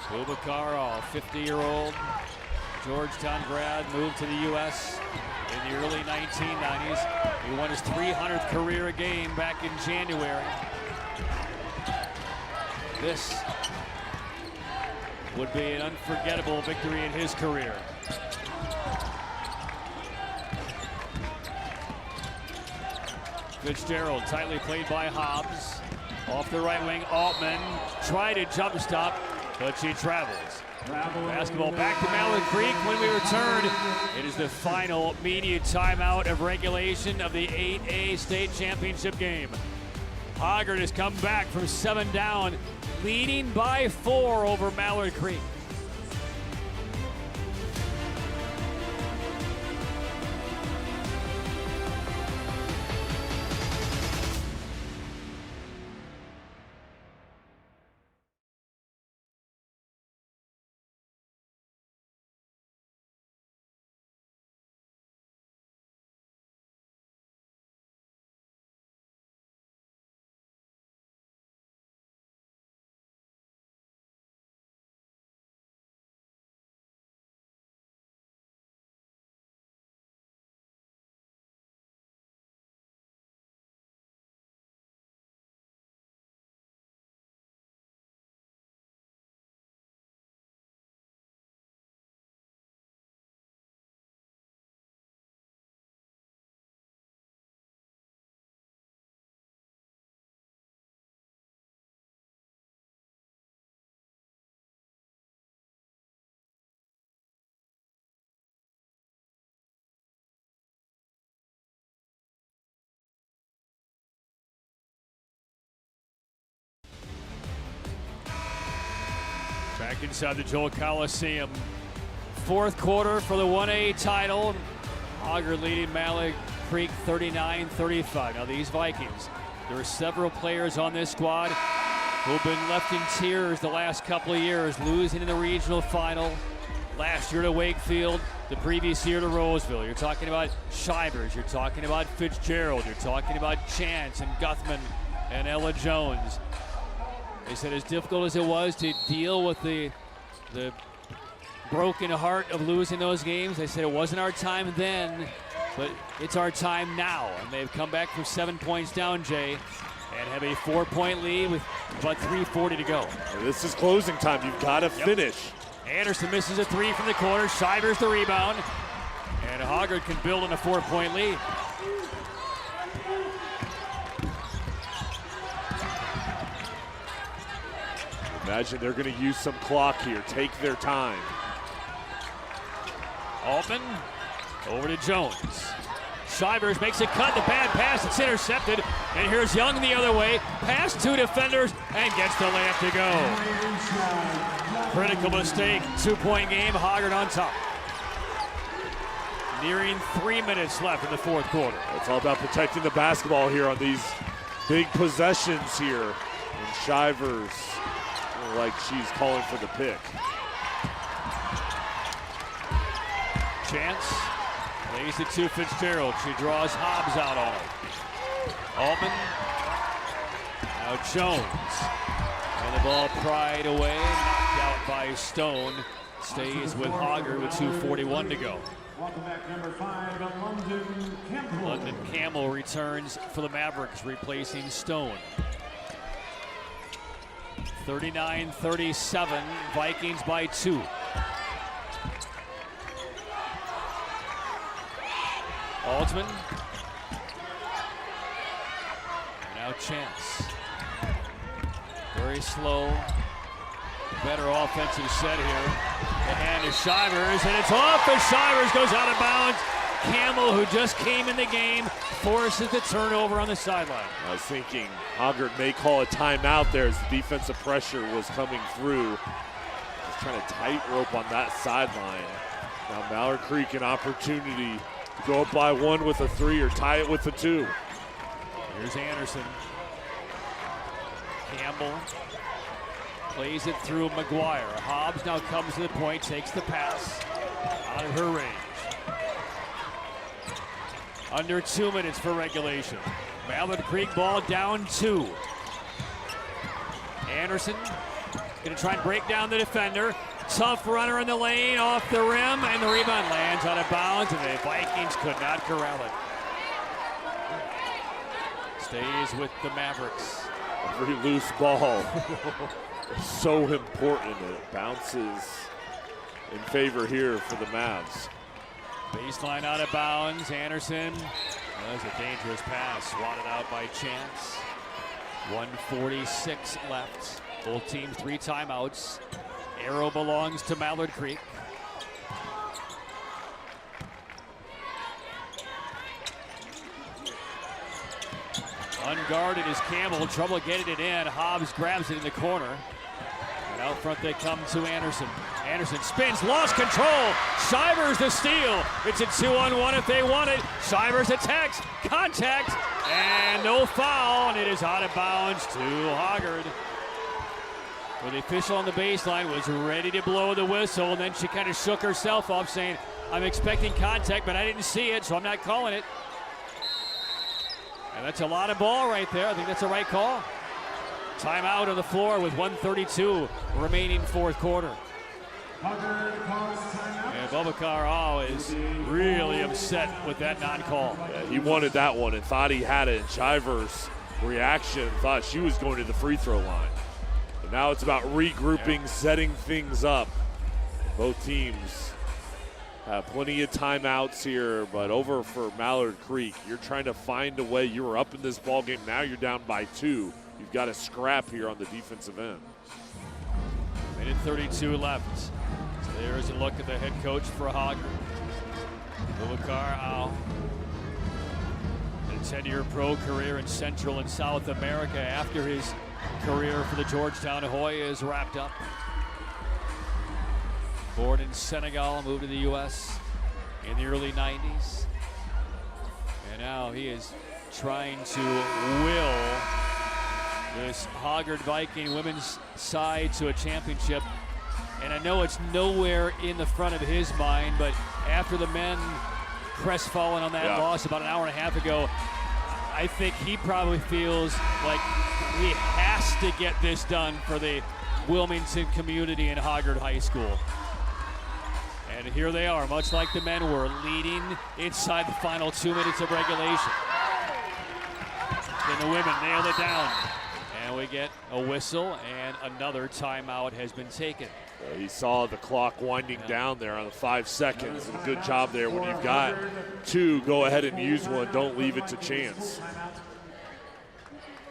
Boubacar, 50-year-old Georgetown grad, moved to the U.S. in the early 1990s. He won his 300th career game back in January. This would be an unforgettable victory in his career. Fitzgerald, tightly played by Hobbs. Off the right wing, Altman tried to jump stop, but she travels. Basketball back to Mallard Creek. When we return, it is the final media timeout of regulation of the 8A state championship game. Hoggard has come back from 7 down, leading by 4 over Mallard Creek. Back inside the Joel Coliseum. 4th quarter for the 1A title. Hoggard leading Mallard Creek 39-35. Now these Vikings, there are several players on this squad who have been left in tears the last couple of years, losing in the regional final. Last year to Wakefield, the previous year to Roseville. You're talking about Shivers, you're talking about Fitzgerald, you're talking about Chance and Guthman and Ella Jones. They said as difficult as it was to deal with the broken heart of losing those games, they said it wasn't our time then, but it's our time now. And they've come back from 7 points down, Jay, and have a 4-point lead with about 3:40 to go. This is closing time. You've got to finish. Anderson misses a 3 from the corner. Shivers the rebound. And Hoggard can build on a 4-point lead. Imagine they're going to use some clock here. Take their time. Altman over to Jones. Shivers makes a cut. The bad pass. It's intercepted. And here's Young the other way. Past 2 defenders and gets the layup to go. Critical mistake. 2-point game. Hoggard on top. Nearing 3 minutes left in the 4th quarter. It's all about protecting the basketball here on these big possessions here. And Shivers, like she's calling for the pick. Chance lays it to Fitzgerald. She draws Hobbs out on him. Altman. Now Jones. And the ball pried away. Knocked out by Stone. Stays with Hoggard with 2:41 to go. Welcome back, number 5, London Campbell. London Campbell returns for the Mavericks, replacing Stone. 39-37, Vikings by 2. Altman. And now Chance. Very slow. Better offensive set here. The hand is Shivers, and it's off as Shivers goes out of bounds. Campbell, who just came in the game, forces the turnover on the sideline. I was thinking Hoggard may call a timeout there as the defensive pressure was coming through. Just trying to tightrope on that sideline. Now Mallard Creek an opportunity to go up by 1 with a 3 or tie it with a 2. Here's Anderson. Campbell plays it through McGuire. Hobbs now comes to the point, takes the pass out of her range. Under 2 minutes for regulation. Mallard Creek ball down 2. Anderson gonna try and break down the defender. Tough runner in the lane, off the rim, and the rebound lands out of bounds, and the Vikings could not corral it. Stays with the Mavericks. A very loose ball. so important. It bounces in favor here for the Mavs. Baseline out of bounds. Anderson. That was a dangerous pass. Swatted out by Chance. 1:46 left. Both teams 3 timeouts. Arrow belongs to Mallard Creek. Unguarded is Campbell. Trouble getting it in. Hobbs grabs it in the corner. And out front they come to Anderson. Anderson spins, lost control. Shivers the steal. It's a 2-on-1 if they want it. Shivers attacks, contact, and no foul. And it is out of bounds to Hoggard. Well, the official on the baseline was ready to blow the whistle, and then she kind of shook herself off, saying, I'm expecting contact, but I didn't see it, so I'm not calling it. And that's a lot of ball right there. I think that's the right call. Timeout on the floor with 1:32 remaining fourth quarter. And Bubakar is really upset with that non-call. Yeah, he wanted that one and thought he had it. And Shivers' reaction thought she was going to the free throw line. But now it's about regrouping, setting things up. Both teams have plenty of timeouts here, but over for Mallard Creek, you're trying to find a way. You were up in this ball game. Now you're down by 2. You've got to scrap here on the defensive end. Minute 32 left. So there's a look at the head coach for Hoggard. Bubakar Al. A 10-year pro career in Central and South America after his career for the Georgetown Hoyas wrapped up. Born in Senegal, moved to the U.S. in the early 90s. And now he is trying to will this Hoggard Viking women's side to a championship. And I know it's nowhere in the front of his mind, but after the men crestfallen on that loss about an hour and a half ago, I think he probably feels like he has to get this done for the Wilmington community and Hoggard High School. And here they are, much like the men were, leading inside the final 2 minutes of regulation. Then the women nailed it down. And we get a whistle, and another timeout has been taken. He saw the clock winding down there on the 5 seconds. And good job there. When you've got 2, go ahead and use one. Don't leave it to chance.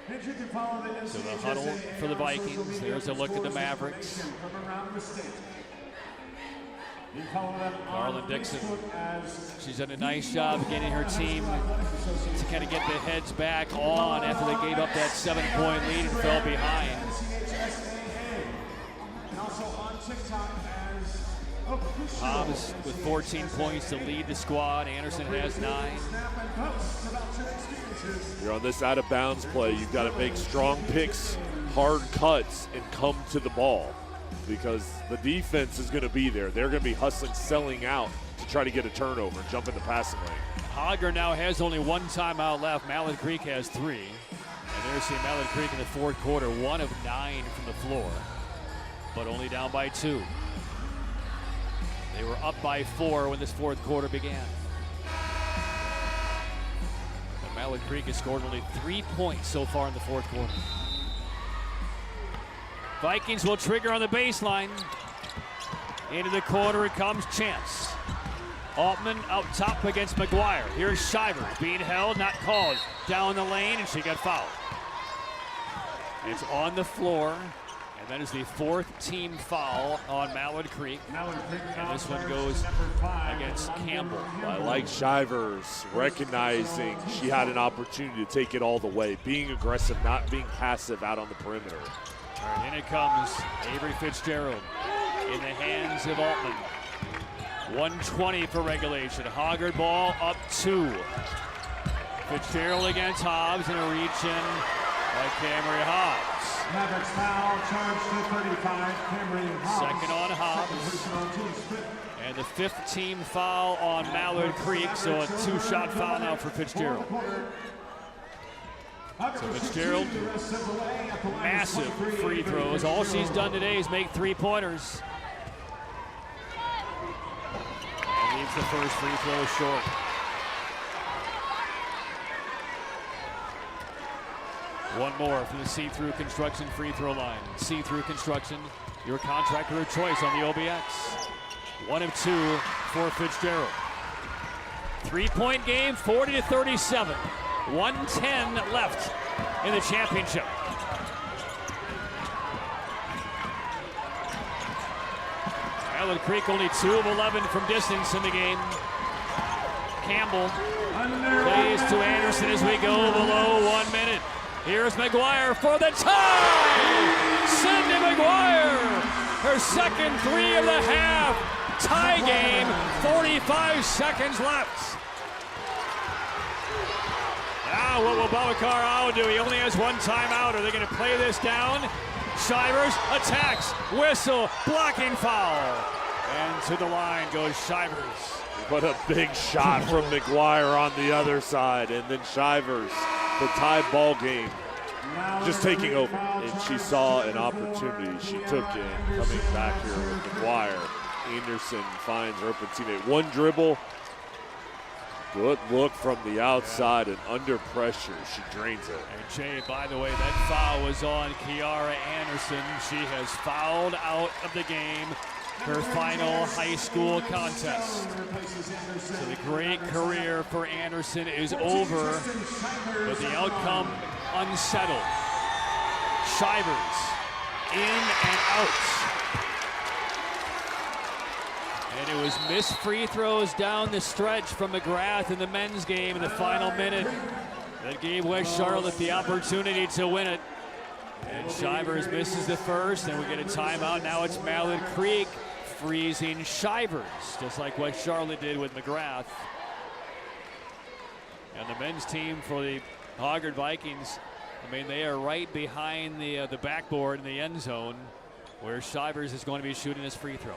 So the huddle for the Vikings. There's a look at the Mavericks. Carlin Dixon, she's done a nice job getting her team to kind of get the heads back on after they gave up that 7-point lead and fell behind. Hobbs with 14 points to lead the squad. Anderson has 9. You're on this out of bounds play. You've got to make strong picks, hard cuts, and come to the ball, because the defense is going to be there. They're going to be hustling, selling out to try to get a turnover and jump in the passing lane. Hoggard now has only 1 timeout left. Mallard Creek has 3. And there's the Mallard Creek in the fourth quarter, 1 of 9 from the floor, but only down by 2. They were up by 4 when this fourth quarter began. But Mallard Creek has scored only 3 points so far in the fourth quarter. Vikings will trigger on the baseline. Into the corner it comes, Chance. Altman out top against McGuire. Here's Shivers being held, not called. Down the lane, and she got fouled. It's on the floor, and that is the 4th team foul on Mallard Creek. And this one goes against Campbell. I like Shivers recognizing she had an opportunity to take it all the way, being aggressive, not being passive out on the perimeter. All right, in it comes Avery Fitzgerald in the hands of Altman. 1:20 for regulation. Hoggard ball up 2. Fitzgerald against Hobbs, and a reach in by Camry Hobbs. Mavericks foul, charge to 35, Camry Hobbs. Second on Hobbs. And the 5th team foul on Mallard Creek, so a 2-shot foul now for Fitzgerald. So Fitzgerald, massive free throws. All she's done today is make 3-pointers. And leaves the first free throw short. One more from the See-Through Construction free throw line. See-Through Construction, your contractor of choice on the OBX. 1 of 2 for Fitzgerald. 3-point game, 40-37. 1:10 left in the championship. Mallard Creek only 2 of 11 from distance in the game. Campbell plays to Anderson as we go below 1 minute. Here's McGuire for the tie! Cindy McGuire, her second 3 of the half. Tie game, 45 seconds left. Now what will Babakar do? He only has 1 timeout. Are they going to play this down? Shivers attacks, whistle, blocking foul. And to the line goes Shivers. What a big shot from McGuire on the other side. And then Shivers, the tie ball game, just taking over. And she saw an opportunity. She took it. Coming back here with McGuire. Anderson finds her open teammate. 1 dribble. Good look from the outside, and under pressure, she drains it. And Jay, by the way, that foul was on Kiara Anderson. She has fouled out of the game, her final high school contest. So the great career for Anderson is over, but the outcome unsettled. Shivers in and out. And it was missed free throws down the stretch from McGrath in the men's game in the final minute that gave West Charlotte the opportunity to win it. And Shivers misses the first, and we get a timeout. Now it's Mallard Creek freezing Shivers, just like West Charlotte did with McGrath. And the men's team for the Hoggard Vikings, I mean, they are right behind the backboard in the end zone where Shivers is going to be shooting his free throw.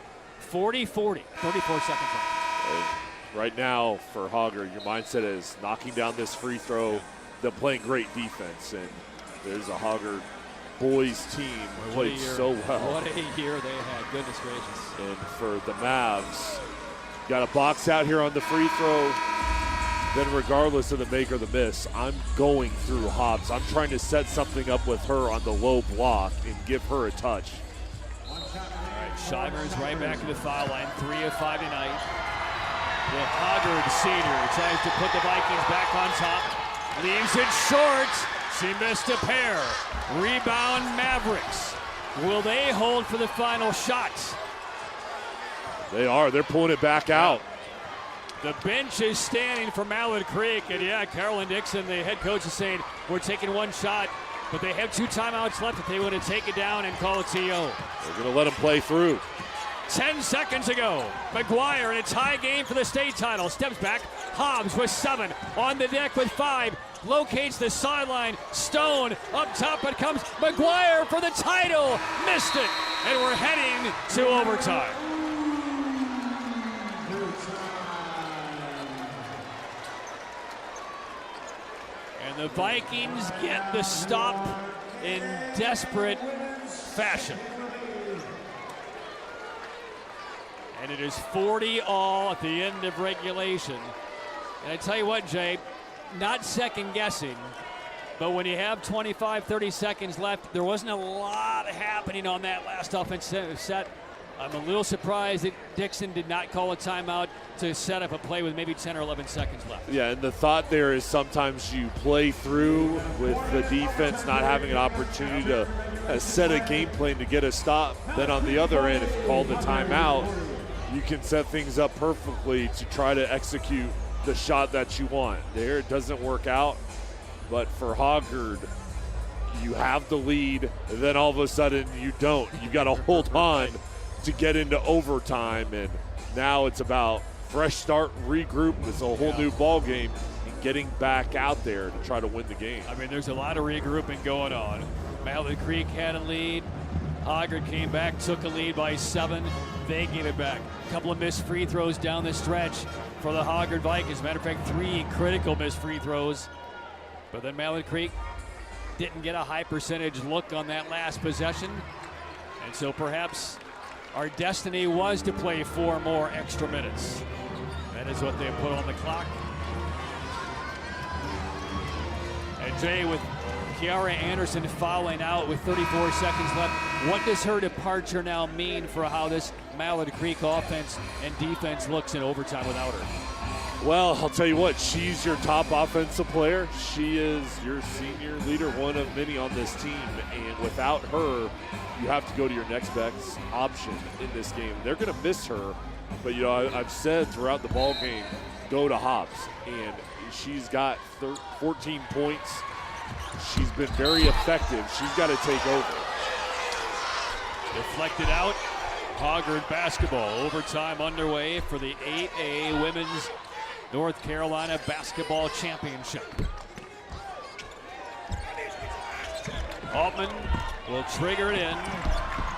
40-40, 34 seconds left. Right now for Hoggard, your mindset is knocking down this free throw. They're playing great defense, and there's a Hoggard boys team who played so well. What a year they had, goodness gracious. And for the Mavs, got a box out here on the free throw. Then regardless of the make or the miss, I'm going through Hobbs. I'm trying to set something up with her on the low block and give her a touch. Shivers right back to the foul line, 3 of 5 tonight. The Hoggard senior tries to put the Vikings back on top. Leaves it short. She missed a pair. Rebound Mavericks. Will they hold for the final shot? They are. They're pulling it back out. The bench is standing for Mallard Creek. And yeah, Carolyn Dixon, the head coach, is saying, we're taking 1 shot. But they have 2 timeouts left if they want to take it down and call a TO. They're going to let them play through. 10 seconds ago. McGuire in a tie game for the state title. Steps back. Hobbs with 7. On the deck with 5. Locates the sideline. Stone up top. It comes McGuire for the title. Missed it. And we're heading to overtime. And the Vikings get the stop in desperate fashion. And it is 40-all at the end of regulation. And I tell you what, Jay, not second guessing, but when you have 25, 30 seconds left, there wasn't a lot happening on that last offensive set. I'm a little surprised that Dixon did not call a timeout to set up a play with maybe 10 or 11 seconds left. Yeah, and the thought there is sometimes you play through with the defense not having an opportunity to set a game plan to get a stop. Then on the other end, if you call the timeout, you can set things up perfectly to try to execute the shot that you want. There, it doesn't work out. But for Hoggard, you have the lead, and then all of a sudden you don't. You got to hold on to get into overtime, and now it's about fresh start, regroup. It's a whole new ball game, and getting back out there to try to win the game. I mean, there's a lot of regrouping going on. Mallard Creek had a lead. Hoggard came back, took a lead by 7. They gave it back. A couple of missed free throws down the stretch for the Hoggard Vikings. Matter of fact, 3 critical missed free throws. But then Mallard Creek didn't get a high percentage look on that last possession. And so perhaps our destiny was to play 4 more extra minutes. That is what they put on the clock. And Jay, with Kiara Anderson fouling out with 34 seconds left, what does her departure now mean for how this Mallard Creek offense and defense looks in overtime without her? Well, I'll tell you what, she's your top offensive player. She is your senior leader, one of many on this team. And without her, you have to go to your next best option in this game. They're going to miss her. But, you know, I've said throughout the ball game, go to Hobbs. And she's got 14 points. She's been very effective. She's got to take over. Deflected out. Hoggard basketball. Overtime underway for the 8A Women's North Carolina Basketball Championship. Altman will trigger it in.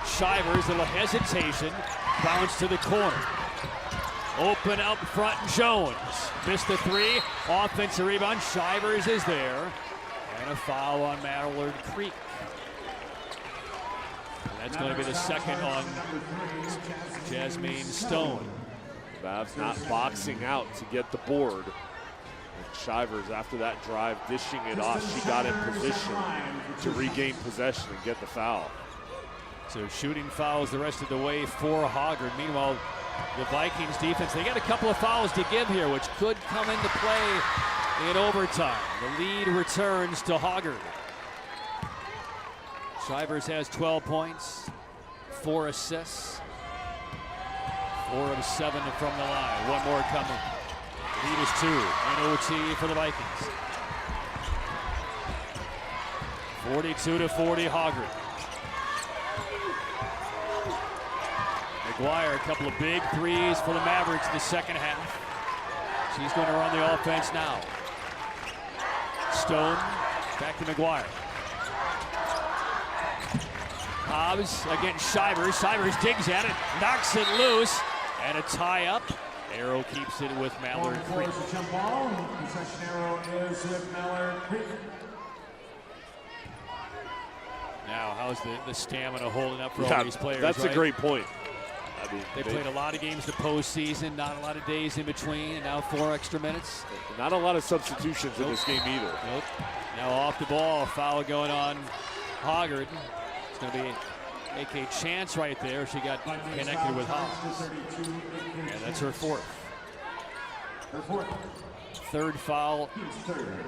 Shivers, a little hesitation. Bounce to the corner. Open up front, Jones. Missed the three. Offensive rebound. Shivers is there. And a foul on Mallard Creek. And that's going to be the second on Jasmine Stone. Mavs not boxing out to get the board. And Shivers, after that drive, dishing it off. She got in position to regain possession and get the foul. So shooting fouls the rest of the way for Hoggard. Meanwhile, the Vikings defense, they got a couple of fouls to give here, which could come into play in overtime. The lead returns to Hoggard. Shivers has 12 points, 4 assists, 4 of 7 from the line. One more coming. Lead is 2 in OT for the Vikings. 42-40 Hoggard. McGuire, a couple of big threes for the Mavericks in the second half. She's going to run the offense now. Stone, back to McGuire. Hobbs against Shivers. Shivers digs at it, knocks it loose, and a tie-up. Arrow keeps it with Mallard Creek. Jump ball. Possession arrow is with Mallard Creek. Now, how's the stamina holding up for all these players? That's right? a great point. I mean, they played a lot of games the postseason, not a lot of days in between, and now 4 extra minutes. Not a lot of substitutions in this game either. Nope. Now off the ball, foul going on Hoggard. It's going to be A.K. Chance right there. She got connected with Hobbs. And that's her fourth. Third foul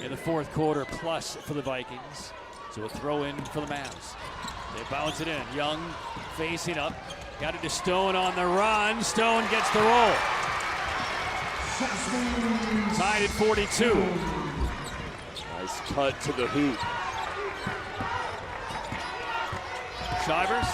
in the fourth quarter plus for the Vikings. So a throw in for the Mavs. They bounce it in. Young facing up. Got it to Stone on the run. Stone gets the roll. Tied at 42. Nice cut to the hoop. Shivers.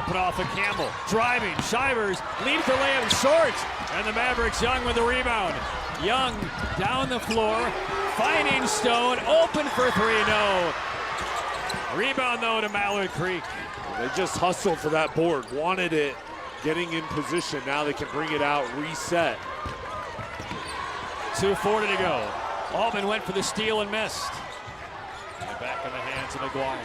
Put off a Campbell. Driving. Shivers leads the layup short. And the Mavericks, Young with the rebound. Young down the floor. Finding Stone. Open for 3. No. Rebound, though, to Mallard Creek. They just hustled for that board. Wanted it. Getting in position. Now they can bring it out. Reset. 2:40 to go. Altman went for the steal and missed. And back in the hands of McGuire.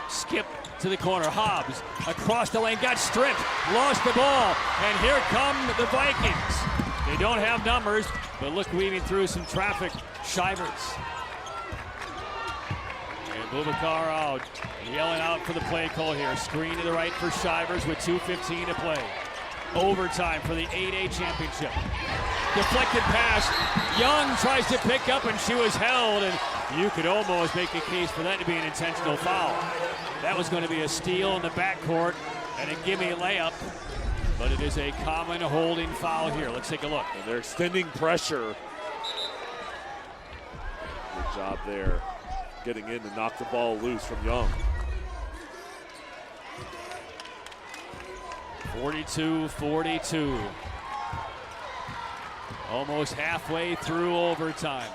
Skip to the corner. Hobbs across the lane. Got stripped. Lost the ball. And here come the Vikings. They don't have numbers, but look, weaving through some traffic. Shivers. And Boubacar out. Yelling out for the play call here. Screen to the right for Shivers with 2:15 to play. Overtime for the 8A championship. Deflected pass. Young tries to pick up and she was held, and you could almost make a case for that to be an intentional foul. That was going to be a steal in the backcourt and a gimme layup, but it is a common holding foul here. Let's take a look. And they're extending pressure. Good job there. Getting in to knock the ball loose from Young. 42-42. Almost halfway through overtime.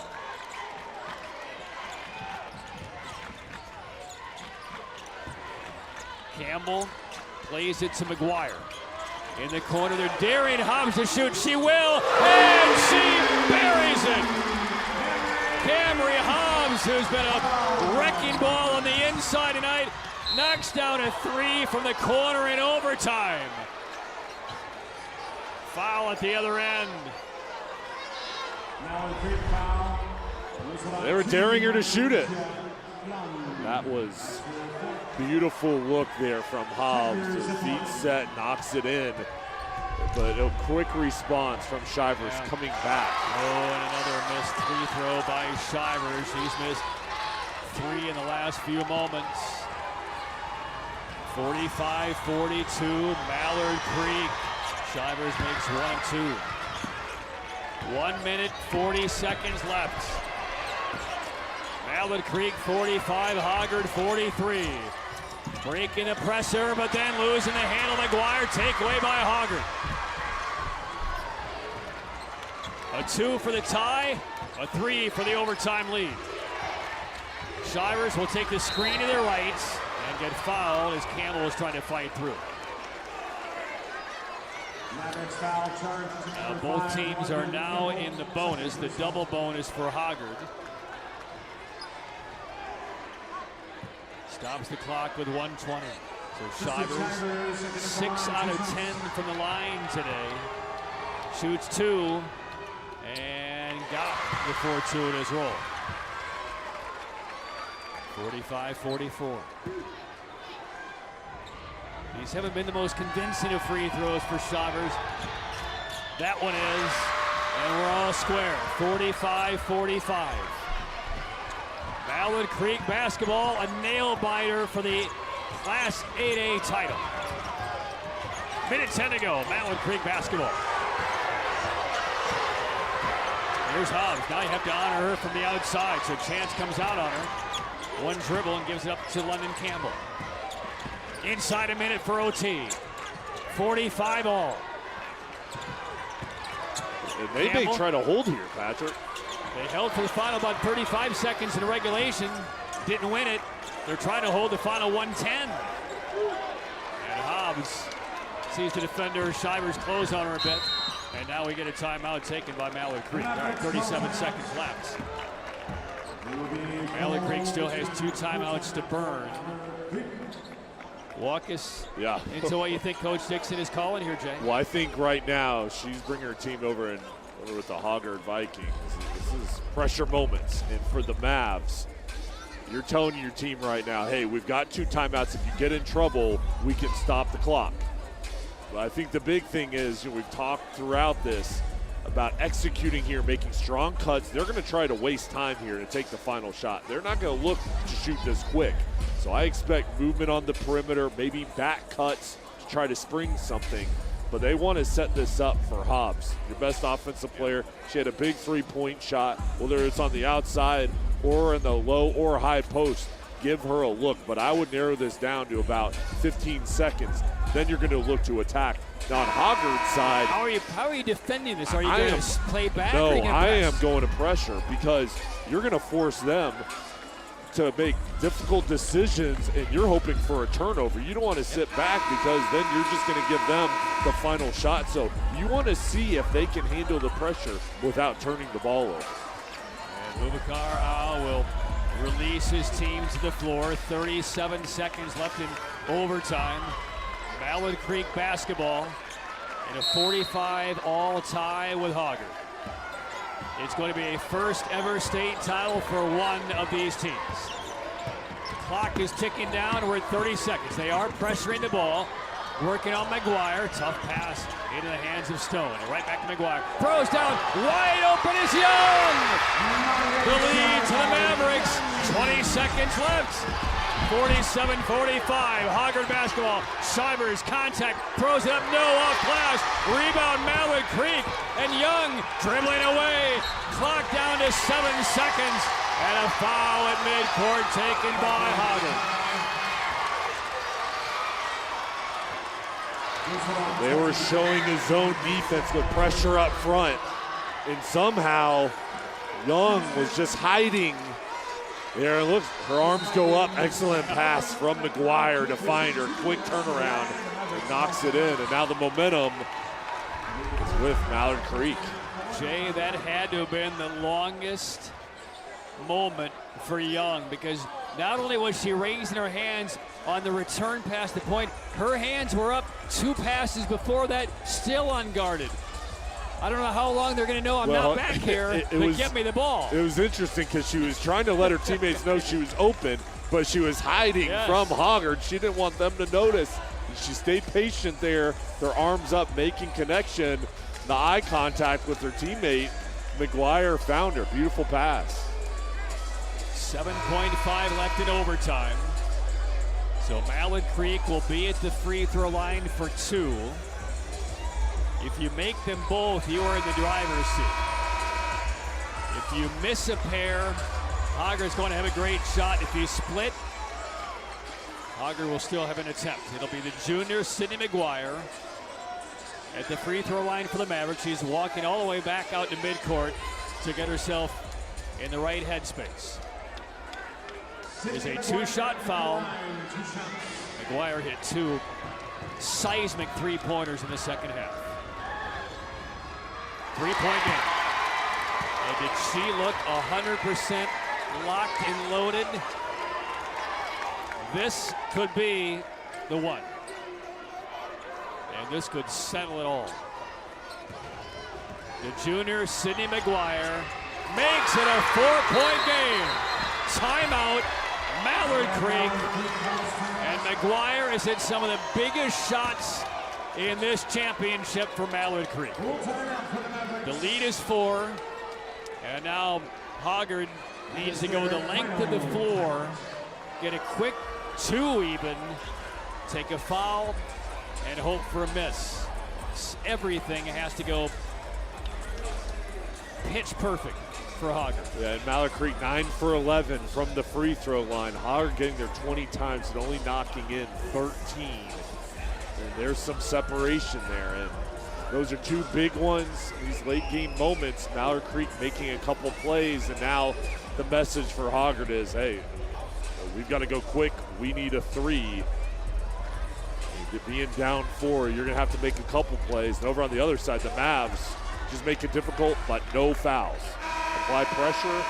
Campbell plays it to McGuire. In the corner, they're daring Hobbs to shoot. She will, and she buries it. Camry Hobbs, who's been a wrecking ball on the inside tonight, knocks down a 3 from the corner in overtime. Foul at the other end. Mallard Creek foul. They were daring her to shoot it. That was beautiful look there from Hobbs. Her feet set, knocks it in. But a quick response from Shivers coming back. Oh, and another missed free throw by Shivers. She's missed 3 in the last few moments. 45-42, Mallard Creek. Shivers makes 1 and 2. 1 minute, 40 seconds left. Mallard Creek 45, Hoggard 43. Breaking the pressure, but then losing the handle. McGuire, takeaway by Hoggard. A 2 for the tie, a 3 for the overtime lead. Shivers will take the screen to their right and get fouled as Campbell is trying to fight through. Now both teams are now in the bonus, the double bonus for Hoggard. Stops the clock with 1:20. So Shivers 6 out of 10 from the line today. Shoots 2 and got the 4-2 in his roll. 45-44. These haven't been the most convincing of free throws for Shivers. That one is, and we're all square. 45-45. Mallard Creek basketball, a nail biter for the Class 8A title. Minute 10 to go, Mallard Creek basketball. Here's Hobbs. Now you have to honor her from the outside, so Chance comes out on her. One dribble and gives it up to London Campbell. Inside a minute for OT. 45 all. And they may try to hold here, Patrick. They held for the final about 35 seconds in regulation. Didn't win it. They're trying to hold the final 110. And Hobbs sees the defender Shivers close on her a bit. And now we get a timeout taken by Mallard Creek. All right, 37 seconds left. Mallard Creek still has 2 timeouts to burn. Walk us into what you think Coach Dixon is calling here, Jay. Well, I think right now she's bringing her team over with the Hoggard Vikings. This is pressure moments. And for the Mavs, you're telling your team right now, hey, we've got 2 timeouts. If you get in trouble, we can stop the clock. But I think the big thing is, we've talked throughout this about executing here, making strong cuts. They're going to try to waste time here to take the final shot. They're not going to look to shoot this quick. So I expect movement on the perimeter, maybe back cuts to try to spring something. But they want to set this up for Hobbs, your best offensive player. She had a big 3-point shot, whether it's on the outside or in the low or high post. Give her a look, but I would narrow this down to about 15 seconds. Then you're going to look to attack. Now on Hoggard's side, how are you defending this? Are you going to play back? No, or are you I am going to pressure because you're going to force them to make difficult decisions, and you're hoping for a turnover. You don't want to sit back because then you're just going to give them the final shot. So you want to see if they can handle the pressure without turning the ball over. And Boubacar will release his team to the floor. 37 seconds left in overtime. Mallard Creek basketball in a 45-all tie with Hoggard. It's going to be a first ever state title for one of these teams. The clock is ticking down. We're at 30 seconds. They are pressuring the ball. Working on McGuire. Tough pass into the hands of Stone. And right back to McGuire. Throws down. Wide open is Young. The lead to the Mavericks. 20 seconds left. 47-45. Hoggard basketball. Shivers contact. Throws it up. No off glass. Rebound Mallard Creek. And Young dribbling away. Clock down to 7 seconds. And a foul at midcourt taken by Hoggard. They were showing a zone defense with pressure up front. And somehow Young was just hiding. There, look, her arms go up. Excellent pass from McGuire to find her. Quick turnaround and knocks it in. And now the momentum is with Mallard Creek. Jay, that had to have been the longest moment for Young, because not only was she raising her hands on the return pass the point, her hands were up 2 passes before that, still unguarded. I don't know how long they're going to know I'm not back here, but get me the ball. It was interesting because she was trying to let her teammates know she was open, but she was hiding from Hoggard. She didn't want them to notice. And she stayed patient there, their arms up, making connection. The eye contact with her teammate, McGuire, found her. Beautiful pass. 7.5 left in overtime. So Mallard Creek will be at the free throw line for 2. If you make them both, you are in the driver's seat. If you miss a pair, Hoggard's going to have a great shot. If you split, Hoggard will still have an attempt. It'll be the junior, Sydney McGuire, at the free throw line for the Mavericks. She's walking all the way back out to midcourt to get herself in the right headspace. There's a 2-shot foul. McGuire hit 2 seismic 3-pointers in the second half. 3-point game. And did she look 100% locked and loaded? This could be the one. And this could settle it all. The junior, Sydney McGuire, makes it a 4-point game. Timeout, Mallard Creek. And McGuire has hit some of the biggest shots in this championship for Mallard Creek. The lead is 4. And now Hoggard needs to go the length of the floor, get a quick 2 even, take a foul, and hope for a miss. Everything has to go pitch perfect for Hoggard. Yeah, and Mallard Creek 9 for 11 from the free throw line. Hoggard getting there 20 times and only knocking in 13. And there's some separation there. And those are 2 big ones. These late game moments, Mallard Creek making a couple plays, and now the message for Hoggard is, hey, we've got to go quick. We need a 3. Being down 4, you're going to have to make a couple plays. And over on the other side, the Mavs just make it difficult, but no fouls. Apply pressure,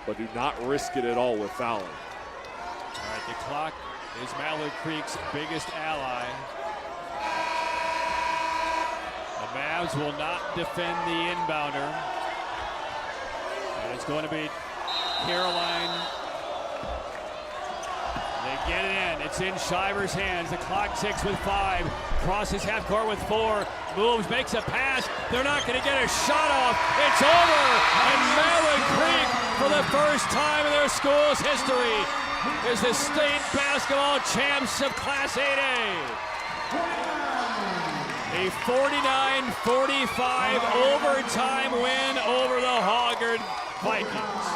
but do not risk it at all with fouling. All right, the clock is Mallard Creek's biggest ally. The Mavs will not defend the inbounder. And it's going to be Caroline. They get it in. It's in Shiver's hands. The clock ticks with 5. Crosses half court with 4. Moves, makes a pass. They're not going to get a shot off. It's over. And Mallard Creek, for the first time in their school's history, is the state basketball champs of Class 8A. A 49-45 overtime win over the Hoggard Vikings.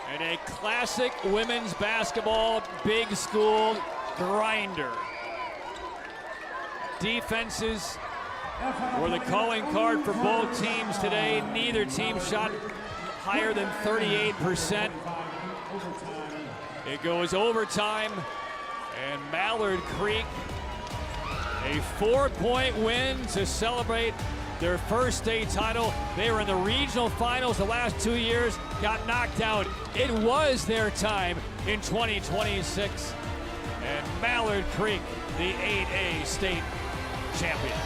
And a classic women's basketball big school grinder. Defenses were the calling card for both teams today. Neither team shot higher than 38%. It goes overtime, and Mallard Creek, a 4-point win to celebrate their first state title. They were in the regional finals the last 2 years, got knocked out. It was their time in 2026. And Mallard Creek, the 8A state champions.